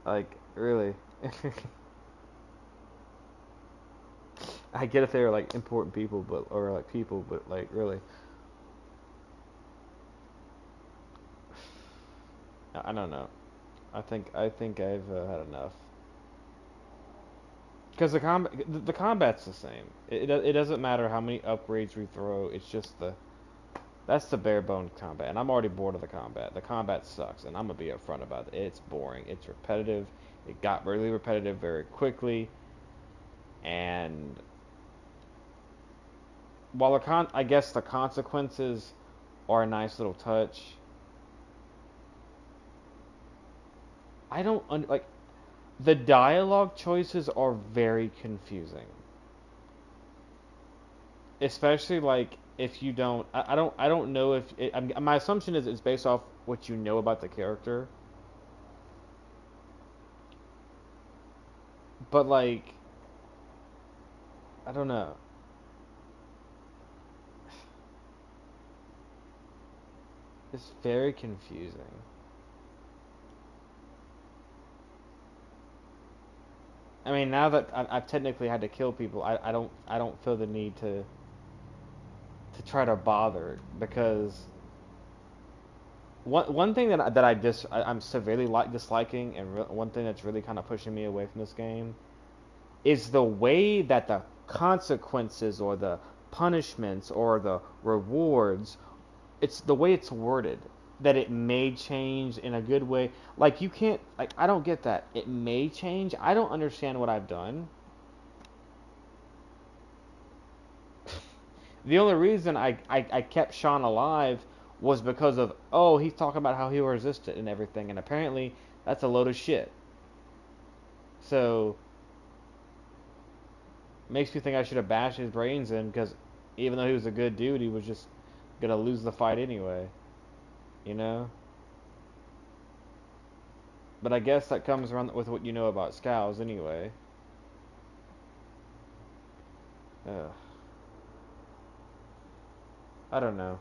Like really. I get if they were like important people, but or like people, but like really. I don't know. I think I've had enough. Because the combat's the same. It doesn't matter how many upgrades we throw. It's just that's the bare bone combat, and I'm already bored of the combat. The combat sucks, and I'm gonna be upfront about it. It's boring. It's repetitive. It got really repetitive very quickly, and while I guess the consequences are a nice little touch. I don't like the dialogue choices are very confusing. Especially like if you don't I don't know if my assumption is it's based off what you know about the character. But like I don't know. It's very confusing. I mean, now that I've technically had to kill people, I don't feel the need to try to bother because one thing I'm severely disliking, and one thing that's really kind of pushing me away from this game is the way that the consequences or the punishments or the rewards, it's the way it's worded, that it may change in a good way. Like you can't, like I don't get that. It may change. I don't understand what I've done. The only reason I kept Sean alive was because of, oh, he's talking about how he'll resist it and everything, and apparently that's a load of shit. So makes me think I should have bashed his brains in, because even though he was a good dude, he was just gonna lose the fight anyway. You know? But I guess that comes around with what you know about Scows anyway. Ugh. I don't know.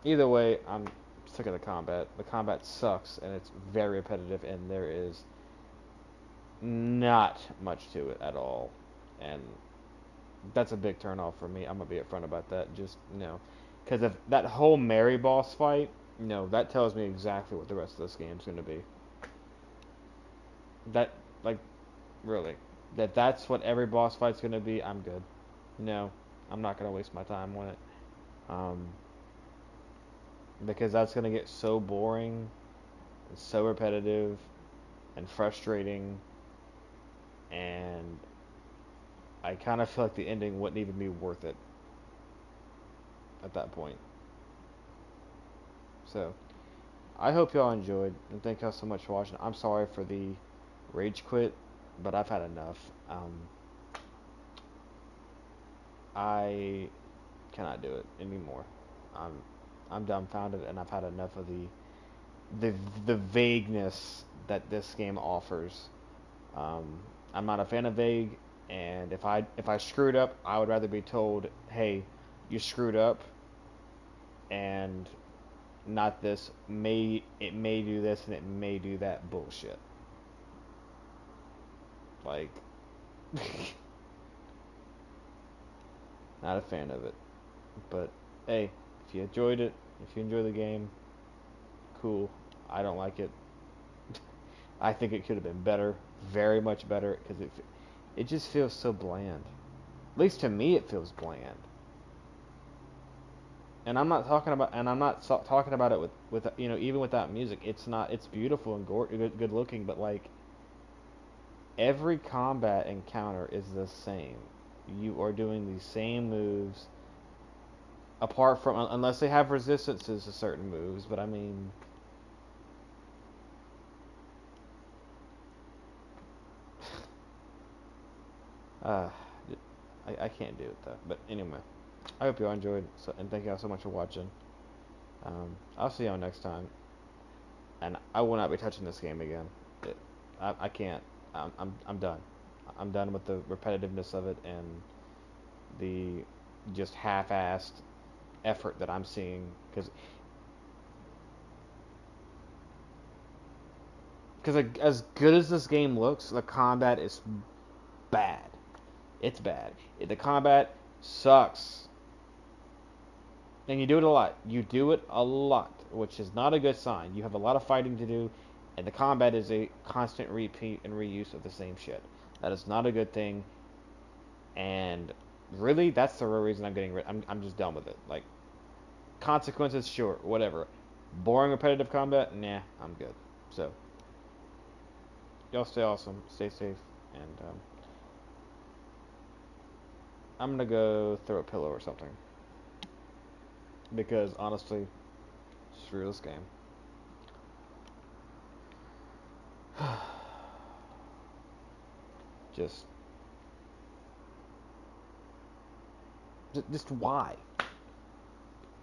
Either way, I'm sick of the combat. The combat sucks, and it's very repetitive, and there is not much to it at all. And that's a big turn off for me. I'm gonna be upfront about that. Just, because of that whole Mary boss fight, No, that tells me exactly what the rest of this game's going to be. That, like, really. That's what every boss fight's going to be, I'm good. No, I'm not going to waste my time on it. Because that's going to get so boring, and so repetitive, and frustrating, and I kind of feel like the ending wouldn't even be worth it at that point. So, I hope y'all enjoyed, and thank y'all so much for watching. I'm sorry for the rage quit, but I've had enough. I cannot do it anymore. I'm dumbfounded, and I've had enough of the vagueness that this game offers. I'm not a fan of vague, and if I screwed up, I would rather be told, "Hey, you screwed up," and not this it may do this and it may do that bullshit. Like, not a fan of it. But hey, if you enjoyed it, if you enjoy the game, cool. I don't like it. I think it could have been better, very much better, because it just feels so bland. At least to me, it feels bland. And I'm not talking about, talking about it with even without music. It's not. It's beautiful and good looking, but like every combat encounter is the same. You are doing the same moves, apart from unless they have resistances to certain moves. But I mean, I can't do it though. But anyway, I hope you all enjoyed, and thank you all so much for watching. I'll see y'all next time, and I will not be touching this game again. I can't. I'm done. I'm done with the repetitiveness of it and the just half-assed effort that I'm seeing, because as good as this game looks, the combat is bad. It's bad. The combat sucks. And you do it a lot. You do it a lot, which is not a good sign. You have a lot of fighting to do, and the combat is a constant repeat and reuse of the same shit. That is not a good thing. And really, that's the real reason I'm getting rid. I'm just done with it. Like, consequences, sure, whatever. Boring repetitive combat, nah, I'm good. So, y'all stay awesome, stay safe, and I'm gonna go throw a pillow or something. Because honestly, screw this game. Just why?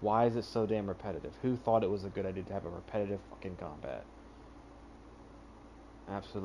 Why is it so damn repetitive? Who thought it was a good idea to have a repetitive fucking combat? Absolutely.